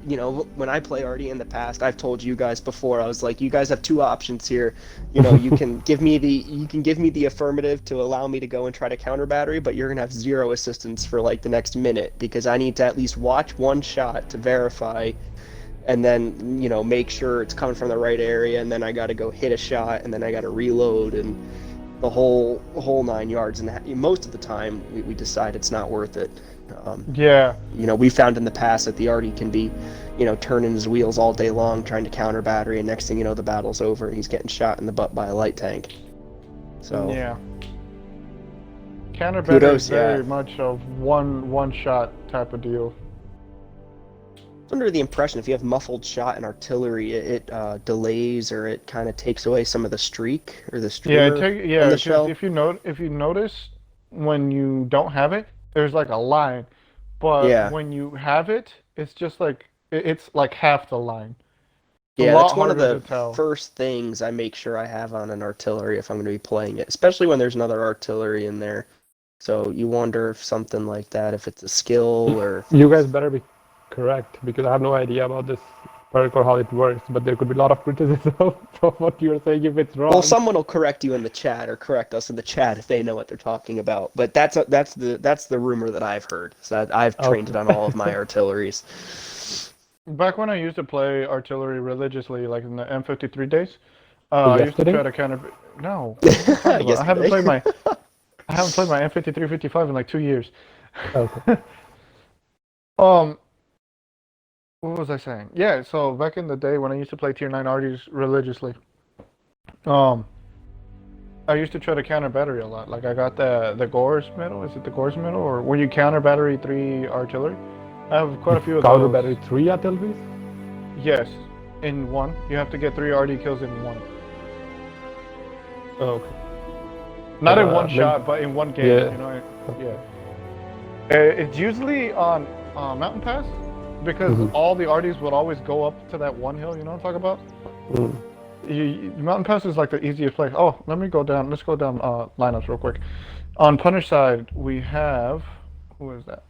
you know, when I play arty in the past, I've told you guys before, I was like, you guys have 2 options here. You know, you can give me the affirmative to allow me to go and try to counter battery, but you're gonna have 0 assistance for like the next minute, because I need to at least watch 1 shot to verify, and then, you know, make sure it's coming from the right area, and then I gotta go hit a shot, and then I gotta reload, and the whole 9 yards. And most of the time we decide it's not worth it. Yeah. You know, we found in the past that the arty can be, you know, turning his wheels all day long trying to counter battery, and next thing you know, the battle's over and he's getting shot in the butt by a light tank. So yeah, counter battery kudos, is very much a one shot type of deal. Under the impression if you have muffled shot and artillery, it delays, or it kind of takes away some of the streak or the streamer on the shell. If you notice when you don't have it, there's like a line, but when you have it, it's just like it's like half the line. Yeah, that's one of the first things I make sure I have on an artillery if I'm going to be playing it, especially when there's another artillery in there. So you wonder if something like that, if it's a skill or... You guys better be correct, because I have no idea about this perk or how it works, but there could be a lot of criticism from what you're saying if it's wrong. Well, someone will correct you in the chat or correct us in the chat if they know what they're talking about. But that's the rumor that I've heard. So I've trained it on all of my artilleries. Back when I used to play artillery religiously, like in the M53 days, I used to try to counter. No, I haven't played my M53 55 in like 2 years. Okay. What was I saying? Yeah, so back in the day when I used to play tier 9 arties religiously, I used to try to counter battery a lot. Like I got the Gores medal. Is it the Gores medal, or when you counter battery 3 artillery? I have quite a few of those. Counter battery 3 artilleries? Yes, in one. You have to get 3 RD kills in one. Oh, okay. Not in one shot, but in one game. Yeah. You know, yeah. It's usually on Mountain Pass, because all the RDs would always go up to that one hill. You know what I'm talking about? Mountain Pass is like the easiest place. Oh, let me go down. Let's go down lineups real quick. On Punish side, we have, who is that?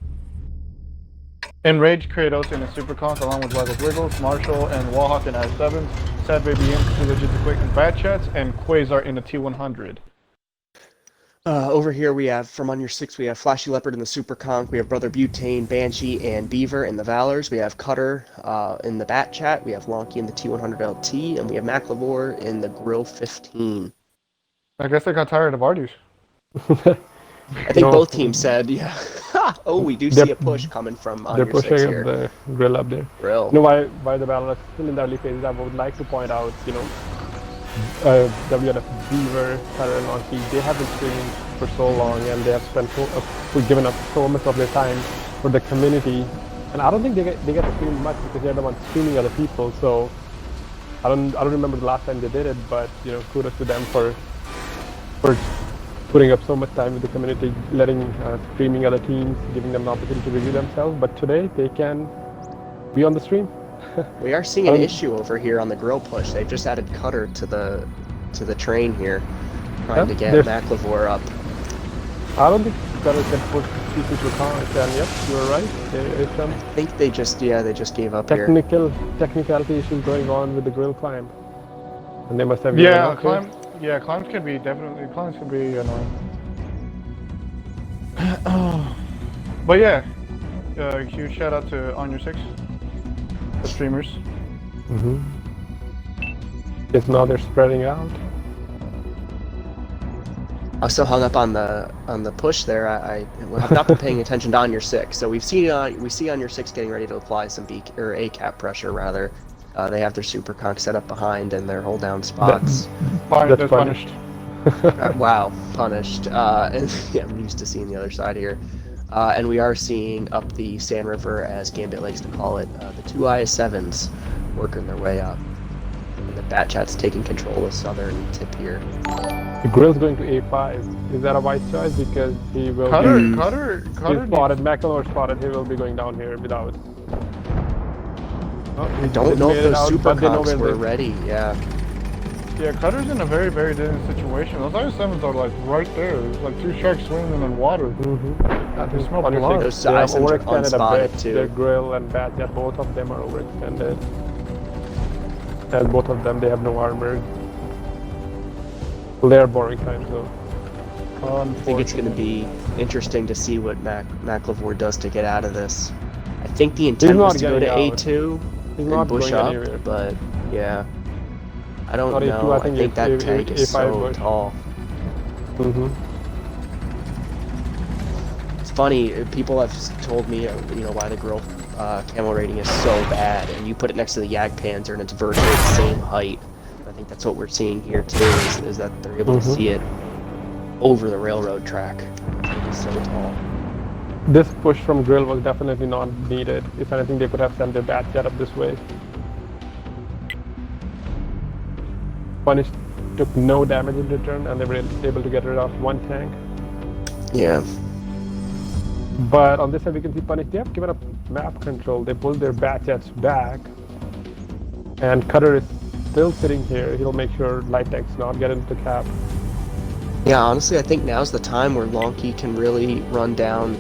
Enraged Kratos in a Super Conk along with Wiggles Wiggles, Marshall and Wallhawk in I-7s, Sad Baby Imp, Two Legit the Quick and Bad Chats, and Quasar in the T100. Over here we have, from ONUR6, we have Flashy Leopard in the Super Conk, we have Brother Butane, Banshee, and Beaver in the Valors, we have Cutter in the Bat Chat, we have Lonky in the T100 LT, and we have MacLavore in the Grill 15. I guess I got tired of Arties. I think both teams said, yeah. Oh, we do see a push coming from ONUR6 here. They're pushing the Grill up there. Grill. You know why the battle is still in the early phases? I would like to point out, you know, WLF Beaver, Cutter, and Lonky, they have been streaming for so long, and they have spent given up so much of their time for the community. And I don't think they get to stream much because they're the ones streaming other people. So I don't remember the last time they did it, but you know, kudos to them for putting up so much time with the community, letting streaming other teams, giving them the opportunity to review themselves. But today they can be on the stream. We are seeing an issue over here on the Grill push. They've just added Cutter to the train here, trying to get MacLavore up. I don't think Cutter can push people to count, and yep, you're right. There is some. I think they just gave up technicality issues going on with the Grill climb, and they must have. Climbs can be annoying. But yeah, huge shout out to ONUR6, the streamers. Yes, now they're spreading out. I was so hung up on the push there. I have not been paying attention to ONUR6. So we see ONUR6 getting ready to apply some ACAP pressure rather. They have their Super Conk set up behind and their hold down spots. That's punished. Wow, punished. And yeah, I'm used to seeing the other side here. And we are seeing up the Sand River, as Gambit likes to call it, the two IS-7s working their way up. And the Bat Chat's taking control of the southern tip here. The Grill's going to A5. Is that a wise choice? Because he will. Cutter spotted. MacLavore spotted. He will be going down here without. I don't know if those Super Conks were ready. Yeah. Yeah, Cutter's in a very, very dangerous situation. Those IS-7s are like right there. There's like 2 sharks swimming in water. They smell blood. Those IS-7s are unspotted too. The Grill and Bat Chat, both of them are overextended. And both of them, they have no armor. They're boring times though. I think it's going to be interesting to see what MacLavore does to get out of this. I think the intent was to go to A2 and bush up, but yeah. I don't know. I think that tank is so tall. It's funny, people have told me, why the Grill camo rating is so bad, and you put it next to the Yag Panzer and it's virtually the same height. I think that's what we're seeing here too, is that they're able to see it over the railroad track. It's so tall. This push from Grill was definitely not needed. If anything, they could have sent their Bat Chat up this way. Punish took no damage in return, and they were able to get rid of 1 tank. Yeah. But on this side, we can see Punish, they have given up map control. They pulled their Bat Chats back, and Cutter is still sitting here. He'll make sure light tanks not get into the cap. Yeah, honestly, I think now's the time where Lonky can really run down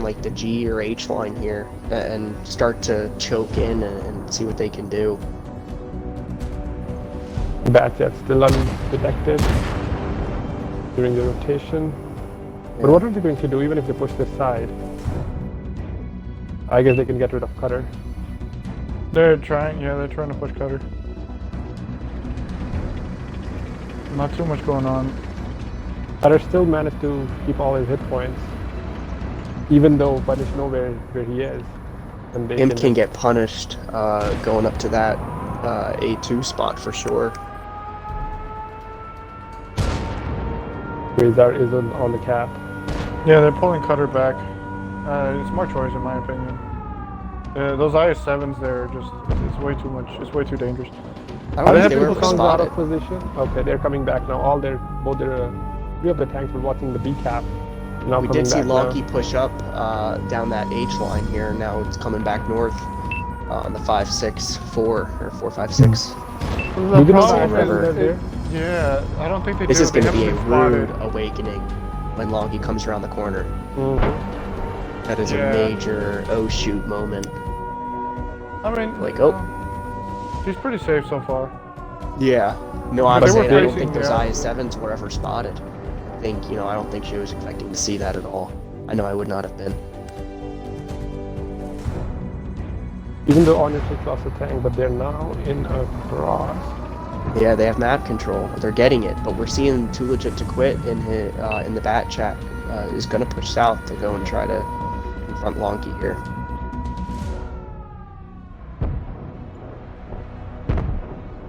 like the G or H line here and start to choke in and see what they can do. Batjet still undetected during the rotation. But what are they going to do even if they push this side? I guess they can get rid of Cutter. They're trying to push Cutter. Not too much going on. Cutter still managed to keep all his hit points, even though Punish know where he is. And they Imp can get punished going up to that A2 spot for sure. Quasar is on the cap. Yeah, they're pulling Cutter back. It's more choice in my opinion. Those IS-7s there, it's way too much. It's way too dangerous. I Are don't they think they people were songs out of spotted. position? Okay, they're coming back now. Three of the tanks were watching the B cap. Now We coming did see back Lonky now. push up down that H line here. Now it's coming back north on the 564 or 456. The Did you know problem the River. IS-7s are there? Yeah, I don't think they This do. is going to They be a haven't been rude spotted. awakening when Lonky comes around the corner. Mm-hmm. That is Yeah. a major oh shoot moment. I mean, Like, he's pretty safe so far. Yeah. No, I'm They were saying I don't facing think those the- IS-7s were ever spotted. I think, I don't think she was expecting to see that at all. I know I would not have been. Even though ONUR6 lost a tank, but they're now in a cross. Yeah, they have map control. They're getting it, but we're seeing Too Legit to Quit in the bat chat is going to push south to go and try to confront Lonky here.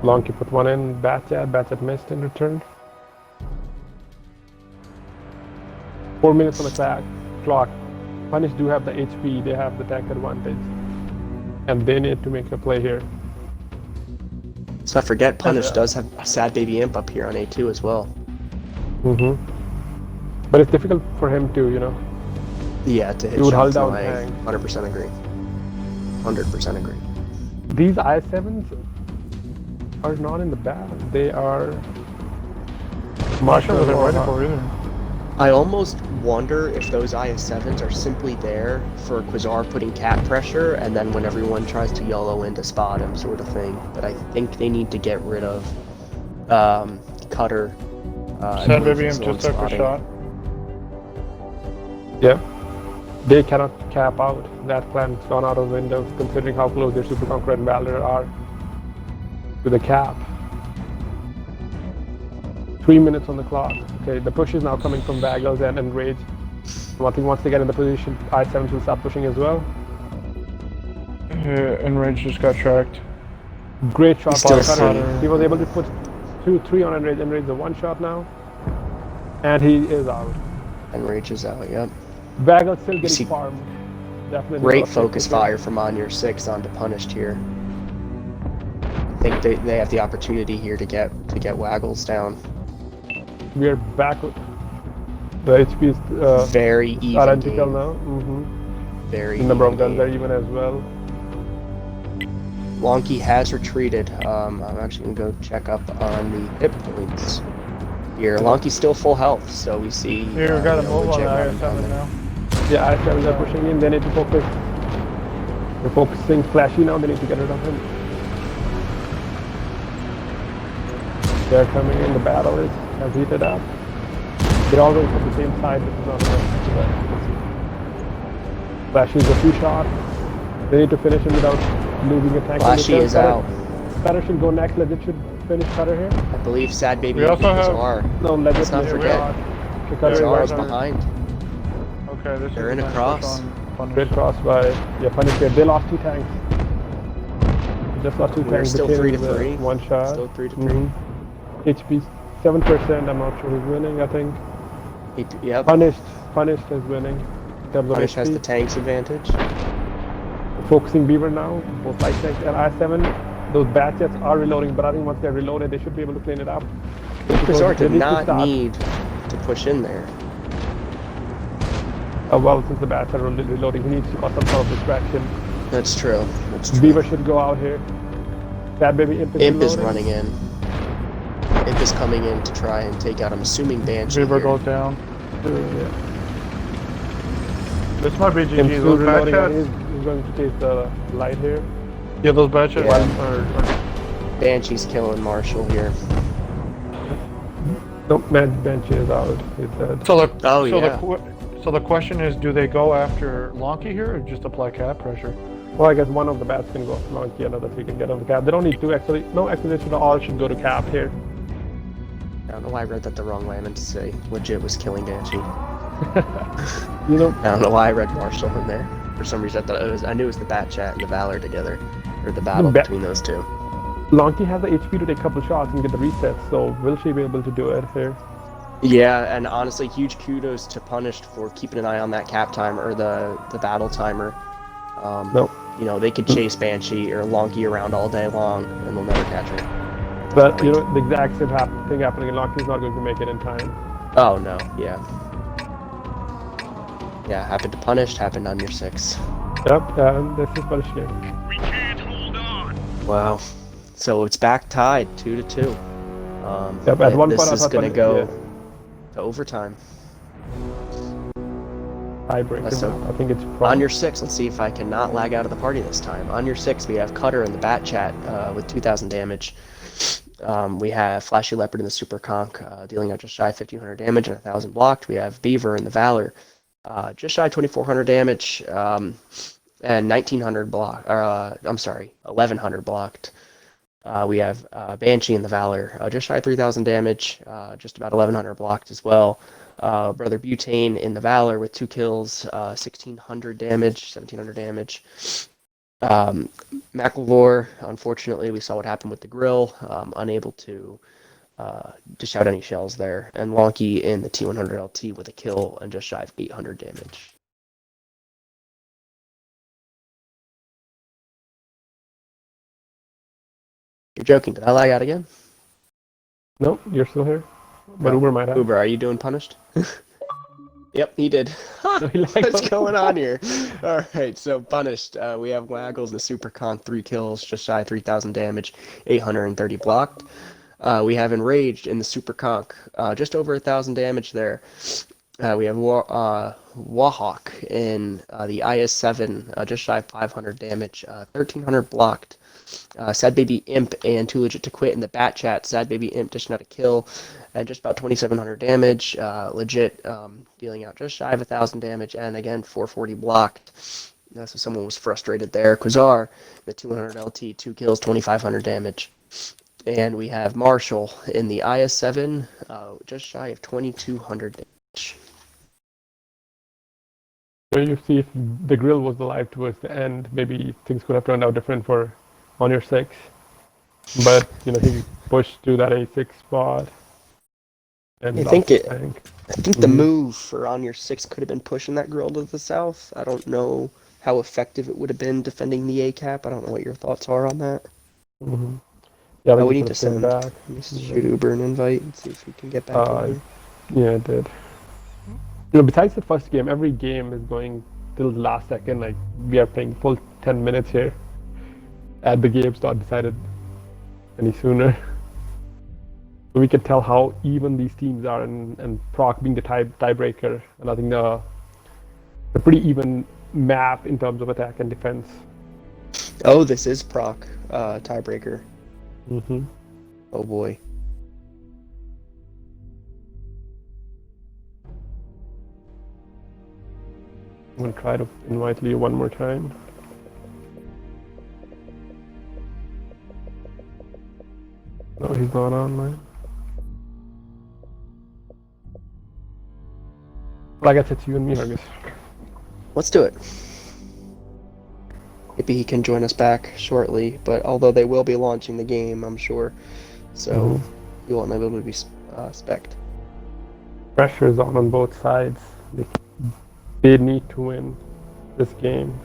Lonky put one in, Batjet missed in return. 4 minutes on the clock. Punish do have the HP, they have the tank advantage. And they need to make a play here. Let's not forget, Punish does have a Sad Baby Imp up here on A2 as well. Mm-hmm. But it's difficult for him to, Yeah, to hit He would hold shots, down I tank. 100% agree. 100% agree. These IS-7s are not in the battle. They are Not sure what they're or waiting for either. I almost wonder if those IS-7s are simply there for Quasar putting cap pressure, and then when everyone tries to YOLO in to spot him, sort of thing. But I think they need to get rid of Cutter. Sad Baby Imp just took a shot. Yeah. They cannot cap out. That plan's gone out of the window, considering how close their Super Conqueror and Valor are to the cap. 3 minutes on the clock. Okay, the push is now coming from Waggles and Enrage. I think once they get in the position, I-7s will start pushing as well. Yeah, Enrage just got tracked. Great shot Still by Cutter. see. He was able to put 2-3 on Enrage. Enrage the one shot now. And he is out. Enrage is out, yep. Waggles still See- getting farmed. Definitely. Great not a focus safe position. fire from ONUR6 onto Punished here. I think they have the opportunity here to get Waggles down. We are back. The HP is Very even identical game. now. Very The number of even guns are game. even as well. Wonky has retreated. I'm actually gonna go check up on the hit points here. Lonky's still full health, so we see. Here, we got a move on legit the running down IS-7 there. now. Yeah, I-7s are pushing in. They need to focus. They're focusing Flashy now. They need to get rid of him. They're coming in. The battle has heated up. They're all going for the same side. This is not enough. Flashy is a few shots. They need to finish him without losing a tank. Flashy is out. Cutter should go next. Legit should finish Cutter here. I believe Sad Baby We and also have- Quasar. No, Legit. Let's not missed a forget. shot. Okay, Cutter is Quasar is out. behind. Okay, this They're is in a nice cross. push on Punish. Great cross by Punish here. They lost 2 tanks. Just lost 2 We're tanks. still The kill 3 to is, 3. One shot. Still 3 to 3. HP 7%. I'm not sure who's winning. I think Yep. Punished is winning. In terms of Punish has HP. the tanks advantage. Focusing Beaver now. Both light tanks and I-7. Those bat jets are reloading, but I think once they're reloaded, they should be able to clean it up. Quasar They did need to not start- need to push in there. Well, since the bats are reloading, he needs to cause some sort of distraction. That's true. That's true. Beaver should go out here. Bad Baby Imp is Imp is reloading. running in. Imp is coming in to try and take out, I'm assuming, Banshee Beaver here. goes down. Yeah. This might be Him GG. still Those bad reloading, and chats. he's going to take the light here. Yeah, those bad chats Yeah. are Banshee's killing Marshall here. Nope, Banshee is out. He's dead. So the Oh, so yeah. so the question is, do they go after Lonky here or just apply cap pressure? Well, I guess one of the bats can go off Monkey, another three can get on the cap. They don't need two actually. No, actually they should all should go to cap here. I don't know why I read that the wrong way. I meant to say legit was killing Banshee. You know, I don't know why I read Marshall in there. For some reason, I thought it was. I knew it was the Bat Chat and the Valor together, or the battle between those two. Lonky has the HP to take a couple shots and get the reset, so will she be able to do it here? Yeah, and honestly, huge kudos to Punished for keeping an eye on that cap timer or the battle timer. Nope. You know, they could chase Banshee or Lonky around all day long, and they'll never catch her. But you know, the exact same thing happening, and Lonky's not going to make it in time. Oh no, yeah. Yeah, happened to Punished, happened on your 6. Yep, and this is Punish game. We can't hold on. Wow. So it's back tied, 2-2. Yep, at one this point I is thought gonna Punish- go yeah. to overtime. Tiebreaker. So, I think it's on your 6, let's see if I can not lag out of the party this time. On your 6, we have Cutter in the Bat Chat with 2,000 damage. We have Flashy Leopard in the Super Conch dealing out just shy of 1,500 damage and 1,000 blocked. We have Beaver in the Valor just shy of 2,400 damage and 1,900 blocked. I'm sorry, 1,100 blocked. We have Banshee in the Valor just shy of 3,000 damage, just about 1,100 blocked as well. Brother Butane in the Valor with 2 kills, 1,600 damage, 1,700 damage. McElvore, unfortunately, we saw what happened with the grill, unable to dish out any shells there. And Lonky in the T100 LT with a kill and just shy of 800 damage. You're joking, did I lag out again? No, you're still here. But No. Uber might have. Uber, are you doing Punished? Yep, he did. No, he lagged What's out. going on here? Alright, so Punished. We have Waggles in the Super Conch, 3 kills, just shy of 3,000 damage, 830 blocked. We have Enraged in the Super Conch, just over 1,000 damage there. We have Wahawk in the IS-7, just shy of 500 damage, 1,300 blocked. Sad Baby Imp and Too Legit to Quit in the Bat Chat. Sad Baby Imp dishing out a kill and just about 2,700 damage. Legit dealing out just shy of 1,000 damage and again 440 blocked. So someone was frustrated there. Quasar, the 200 LT, 2 kills, 2,500 damage. And we have Marshall in the IS-7, just shy of 2,200 damage. So you see if the grill was alive towards the end, maybe things could have turned out different for on your 6. But you know, he pushed to that A6 spot. And I lost think the it- tank. I think the move for on your 6 could have been pushing that grill to the south. I don't know how effective it would have been defending the A cap. I don't know what your thoughts are on that. Mm-hmm. Yeah, I think we he need to could've came send. back. Let me shoot Uber an invite and see if we can get back in here. Yeah, it did. You know, besides the first game, every game is going till the last second. Like, we are playing full 10 minutes here. And the game's not decided any sooner. So we can tell how even these teams are, and Proc being the tiebreaker. And I think a pretty even map in terms of attack and defense. Oh, this is Proc tiebreaker. Mm-hmm. Oh boy. I'm going to try to invite Leo one more time. No, he's not online. Well, I guess it's you and me, Argus. Let's do it. Maybe he can join us back shortly, but although they will be launching the game, I'm sure. So he won't be able to be spec'd. Pressure is on both sides. They need to win this game.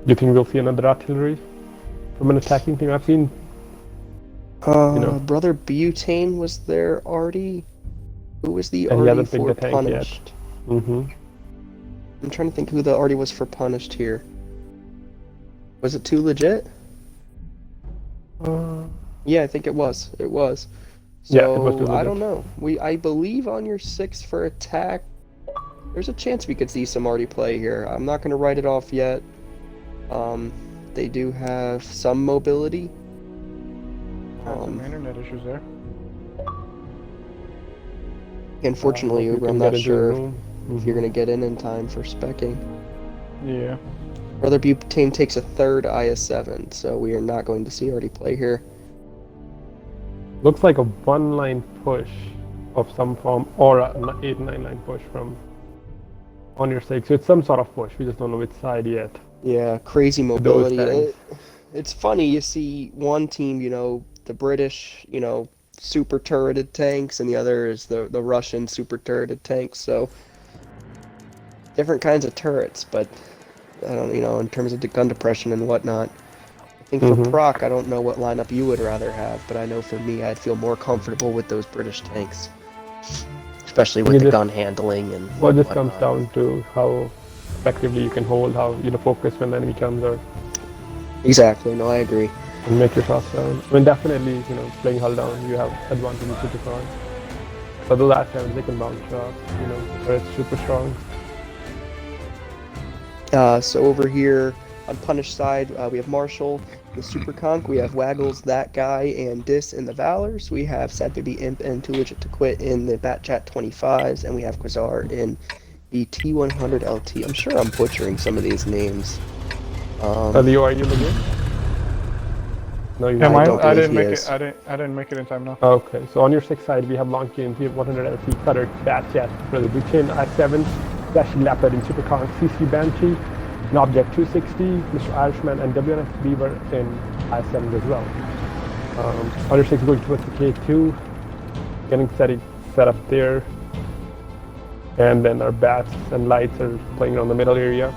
Do you think we'll see another artillery from an attacking team? I've seen. Brother Butane was there already. Who was the And he Artie hasn't picked for the tank yet. Punished? Mm-hmm. I'm trying to think who the Artie was for Punished here. Was it too legit? Uh, Yeah, I think it was. It was. Yeah, it was too So I legit. don't know. I believe on your 6 for attack, there's a chance we could see some arty play here. I'm not going to write it off yet. They do have some mobility. Had some internet issues there. Unfortunately, hope you Uber, can I'm get not into the sure room. if you're going to get in time for specking. Yeah. Brother Butane takes a third IS-7, so we are not going to see arty play here. Looks like a one-line push of some form, or a 8-9 line push from ONUR6. So it's some sort of push. We just don't know which side yet. Yeah, crazy Those mobility. tanks. It's funny, you see one team, the British, super turreted tanks, and the other is the Russian super turreted tanks, so different kinds of turrets, but I don't, in terms of the gun depression and whatnot. I think for proc, I don't know what lineup you would rather have, but I know for me, I'd feel more comfortable with those British tanks, especially with the gun handling and Well, this whatnot. comes down to how effectively you can hold, how focus when the enemy comes, or Exactly, no, I agree. and make your shots down. I mean, definitely, playing hull down, you have advantage in super strong. But those R7s, they can bounce shots, where it's super strong. So over here on Punish side, we have Marshall, the Super Conk. We have Waggles, that guy, and Dis in the Valors. We have Sad Baby Imp and Too Legit to Quit in the Batchat 25s, and we have Quasar in the T100 LT. I'm sure I'm butchering some of these names. The UID legit? No, you Am I don't didn't believe he make is. it. I didn't make it in time. No. Okay, so on your 6 side, we have Lonky in T100 LT, Cutter, Batchat, Brother Butane, I7, Flashy Leopard in Super Conk, CC Banshee, an Object 260, Mr. Irishman, and WNF Beaver in I7 as well. On your 6 going towards the K2, getting set up there. And then our bats and lights are playing around the middle area.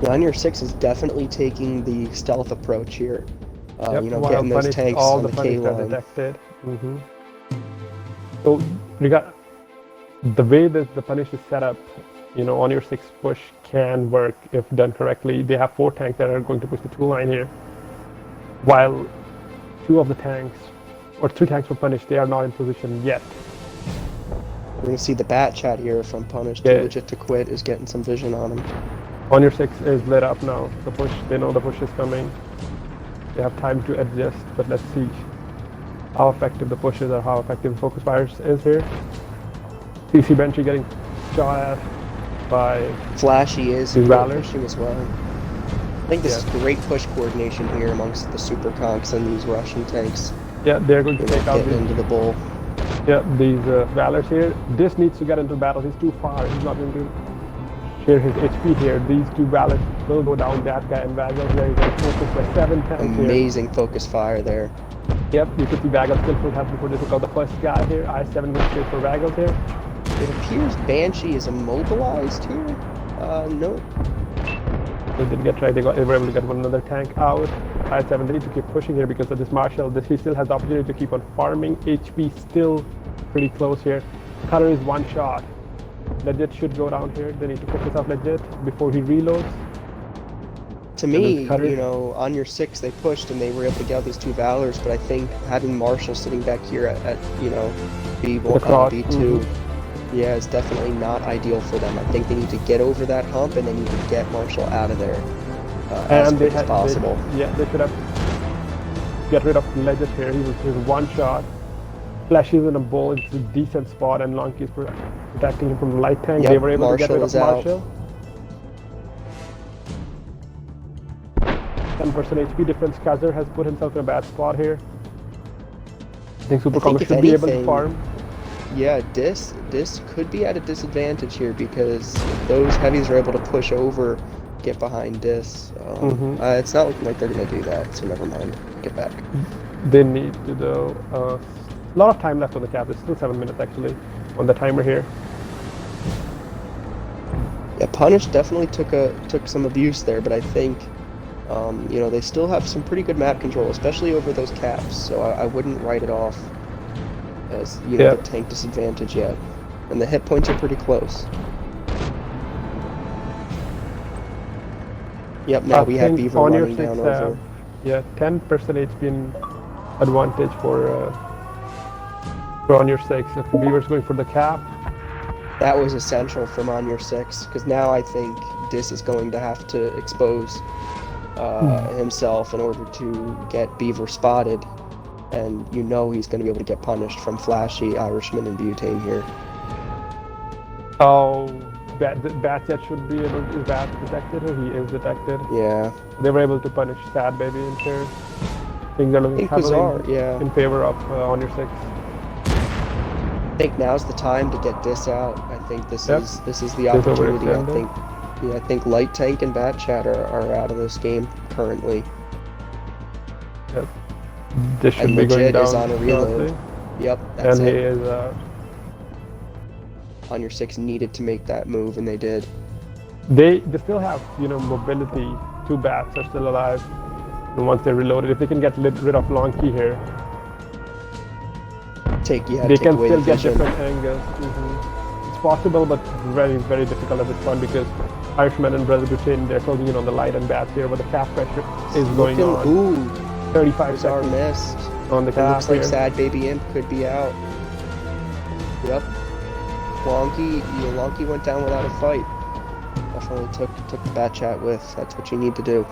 Yeah, on your 6 is definitely taking the stealth approach here. While Getting those Punish, tanks all on the the Punish are K-line. detected. So the way that the Punish is set up, on your 6 push can work if done correctly. They have 4 tanks that are going to push the 2 line here, while 2 of the tanks, or 3 tanks for Punish, they are not in position yet. We're going to see the Batchat here from Punish. Yeah. Too Legit to Quit is getting some vision on him. On your 6 is lit up now. The push, they know the push is coming. They have time to adjust, but let's see how effective the push is or how effective the focus fire is here. CC Banshee getting shot at by Flashy is These Valors? pushing as well. I think this is great push coordination here amongst the Super Conks and these Russian tanks. Yeah, they're going to They're take out getting into the bull. these Valors here. This needs to get into battle. He's too far. He's not going to share his HP here. These 2 Valors will go down. That guy and Vagal here. He's going to focus by 7 tanks here. Amazing focus fire there. Yep, you can see Vagal still full health before they took out the first guy here. I7 went straight for Vagal here. It appears Banshee is immobilized here. No. They did get right. They were able to get one another tank out. I7, they need to keep pushing here because of this Marshall. He still has the opportunity to keep on farming. HP still pretty close here. Cutter is 1 shot. Legit should go down here. They need to focus off Legit before he reloads. To me, on your 6 they pushed and they were able to get out these 2 Valors, but I think having Marshall sitting back here at B2, yeah, is definitely not ideal for them. I think they need to get over that hump and they need to get Marshall out of there as quick as possible. They should have get rid of Legit here. He was his 1 shot. Flash is in a bowl. It's a decent spot, and Lonky is protecting him from the light tank. Yep, They were able to get rid of Marshall is Marshall. 10% HP difference. Kazar has put himself in a bad spot here. I think Super Congress should be able to farm. Yeah, Dis could be at a disadvantage here because those heavies are able to push over, get behind Dis. It's not looking like they're going to do that, so never mind. Get back. They need to though. A lot of time left on the cap. It's still 7 minutes actually on the timer here. Yeah, Punish definitely took some abuse there, but I think they still have some pretty good map control, especially over those caps. So I wouldn't write it off as the tank disadvantage yet, and the hit points are pretty close. Yep, now I we have think Beaver on your running six down have over. 10% HP advantage for on your six. If Beaver's going for the cap, That was essential from on your 6, because now I think Dis is going to have to expose himself in order to get Beaver spotted. And you know he's going to be able to get punished from Flashy, Irishman, and Butane here. oh, Batjet should be able. Is Bat detected or he is detected? Yeah. They were able to punish Sad Baby in here. Things are I looking think heavily Bizarre, yeah. in favor of on your six. I think now's the time to get Dis out. I think this Yep. is the opportunity. Overextended. I think Light Tank and Bat Chat are out of this game currently. Yep. This should And be going Legit down is on a reload. shortly. Yep, that's And he it. is On your 6 needed to make that move, and they did. they still have mobility. Two bats are still alive. And once they're reloaded, if they can get rid of Long Key here, Take they can away still the get vision. different angles. It's possible, but very, very difficult at this point because Irishman and Brother Butane, they're closing in on the light and bats here, but the cap pressure is going on. Ooh, 35 Bizarre seconds missed. on the It cap looks like here. Sad Baby Imp could be out. Yep. Wonky went down without a fight. Definitely took the Bat Chat with. That's what you need to do.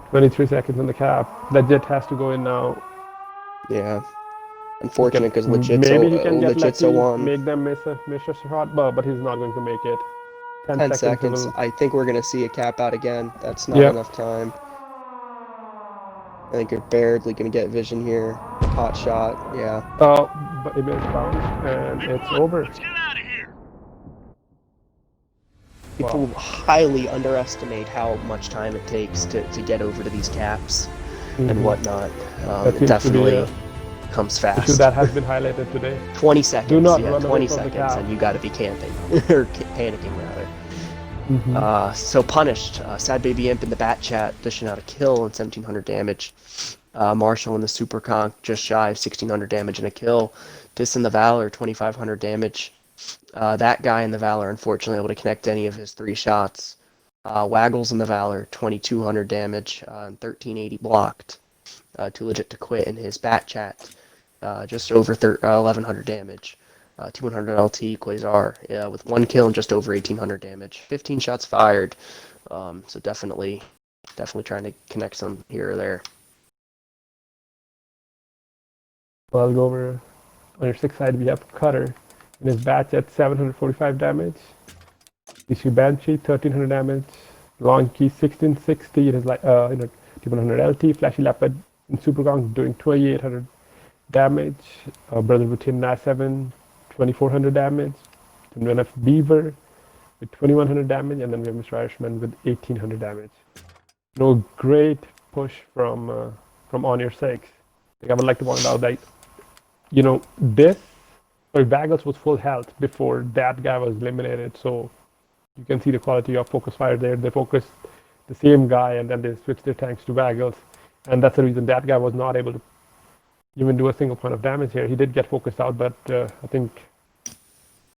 23 seconds on the cap. Legit has to go in now. Yeah. Unfortunate because Maybe he can get Legit's lucky, 0-1. make them miss a shot, but he's not going to make it. 10 seconds. Will... I think we're going to see a cap out again. That's not Yep. enough time. I think you're barely going to get vision here. Hot shot. Yeah. But it is bound, and it's over. Let's get out of here. People highly underestimate how much time it takes to get over to these caps and whatnot. That It seems definitely to be comes issue fast. that has been highlighted today. 20 seconds. Do not yeah, run 20 away from the seconds, cap. and you got to be camping or panicking rather. So punished. Sad Baby Imp in the Bat Chat dishing out a kill and 1700 damage. Marshall in the Super Conk just shy of 1600 damage and a kill. Dis in the Valor 2500 damage. That guy in the Valor unfortunately able to connect any of his 3 shots. Waggles in the Valor 2200 damage and 1380 blocked. Too legit to quit in his Bat Chat. Just over 1100 damage. 2100 LT Quasar with 1 kill and just over 1800 damage. 15 shots fired. So definitely trying to connect some here or there. Well, I'll go over on your 6 side. We have Cutter in his batch at 745 damage. Issue Banshee 1300 damage. Long Key 1660. It is like 2100 LT. Flashy Leopard in Super Gong doing 2800 damage. Brother Butane Na7 2400 damage. Then we have Beaver with 2100 damage, and then we have Mr. Irishman with 1800 damage. No great push from on your 6. Like I would like to point out that this Baggles was full health before that guy was eliminated, so you can see the quality of focus fire there. They focused the same guy and then they switched their tanks to Baggles, and that's the reason that guy was not able to even do a single point of damage here. He did get focused out, but I think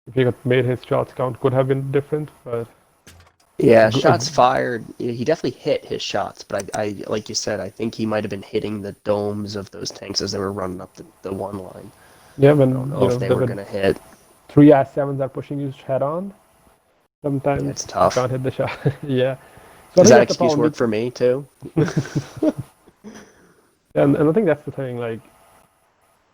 if he had made his shots count, could have been different. But yeah, shots fired. He definitely hit his shots, but I like you said, I think he might have been hitting the domes of those tanks as they were running up the one line. yeah, when I don't know if they were gonna hit. 3 I7s are pushing you head on. Sometimes It's tough. you can't hit the shot. Yeah. So Does I that think that's the excuse problem. work for me too? And I think that's the thing. Like,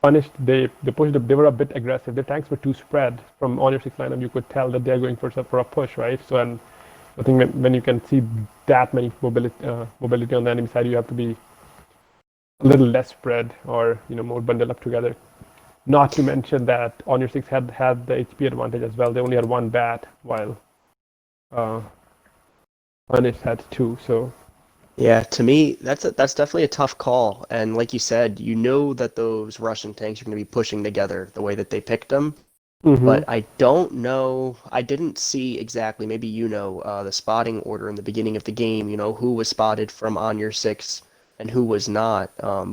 punished, they pushed. They were a bit aggressive. Their tanks were too spread. From on your 6 lineup, you could tell that they're going for a push, right? So, and I think when you can see that many mobility on the enemy side, you have to be a little less spread or more bundled up together. Not to mention that on your 6 had the HP advantage as well. They only had 1 bat, while Punish had 2. So Yeah, to me, that's definitely a tough call. And like you said, you know that those Russian tanks are going to be pushing together the way that they picked them. But I don't know. I didn't see exactly. Maybe the spotting order in the beginning of the game. Who was spotted from on your 6 and who was not.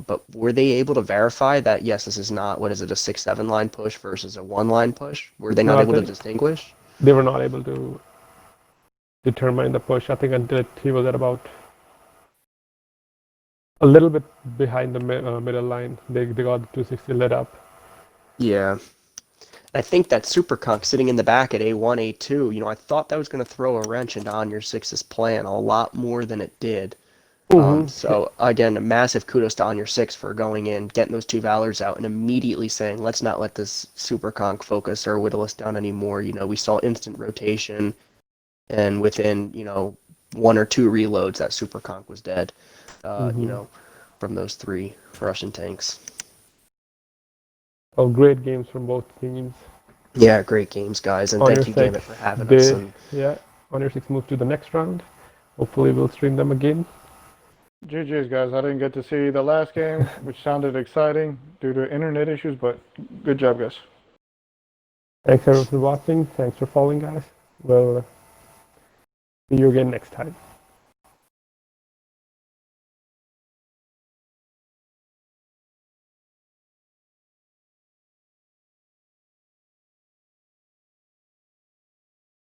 But were they able to verify that yes, this is not a 6-7 line push versus a 1 line push? Were they not able to distinguish? they were not able to. determine the push. I think until he was at about a little bit behind the middle line. They got the 260 lit up. Yeah. I think that Super Conk sitting in the back at A1, A2, you know, I thought that was going to throw a wrench into ONUR6's plan a lot more than it did. So again, a massive kudos to ONUR6 for going in, getting those two Valors out, and immediately saying, let's not let this Super Conk focus or whittle us down anymore. You know, we saw instant rotation, and within, you know, 1 or 2 reloads, that Super Conk was dead, you know, from those 3 Russian tanks. Oh, great games from both teams. Yeah, great games, guys, and thank you, Gambit, for having us. And yeah, ONUR6 moved to the next round. Hopefully we'll stream them again. GG's, guys. I didn't get to see the last game, which sounded exciting due to internet issues, but good job, guys. Thanks everyone for watching. Thanks for following, guys. We'll see you again next time.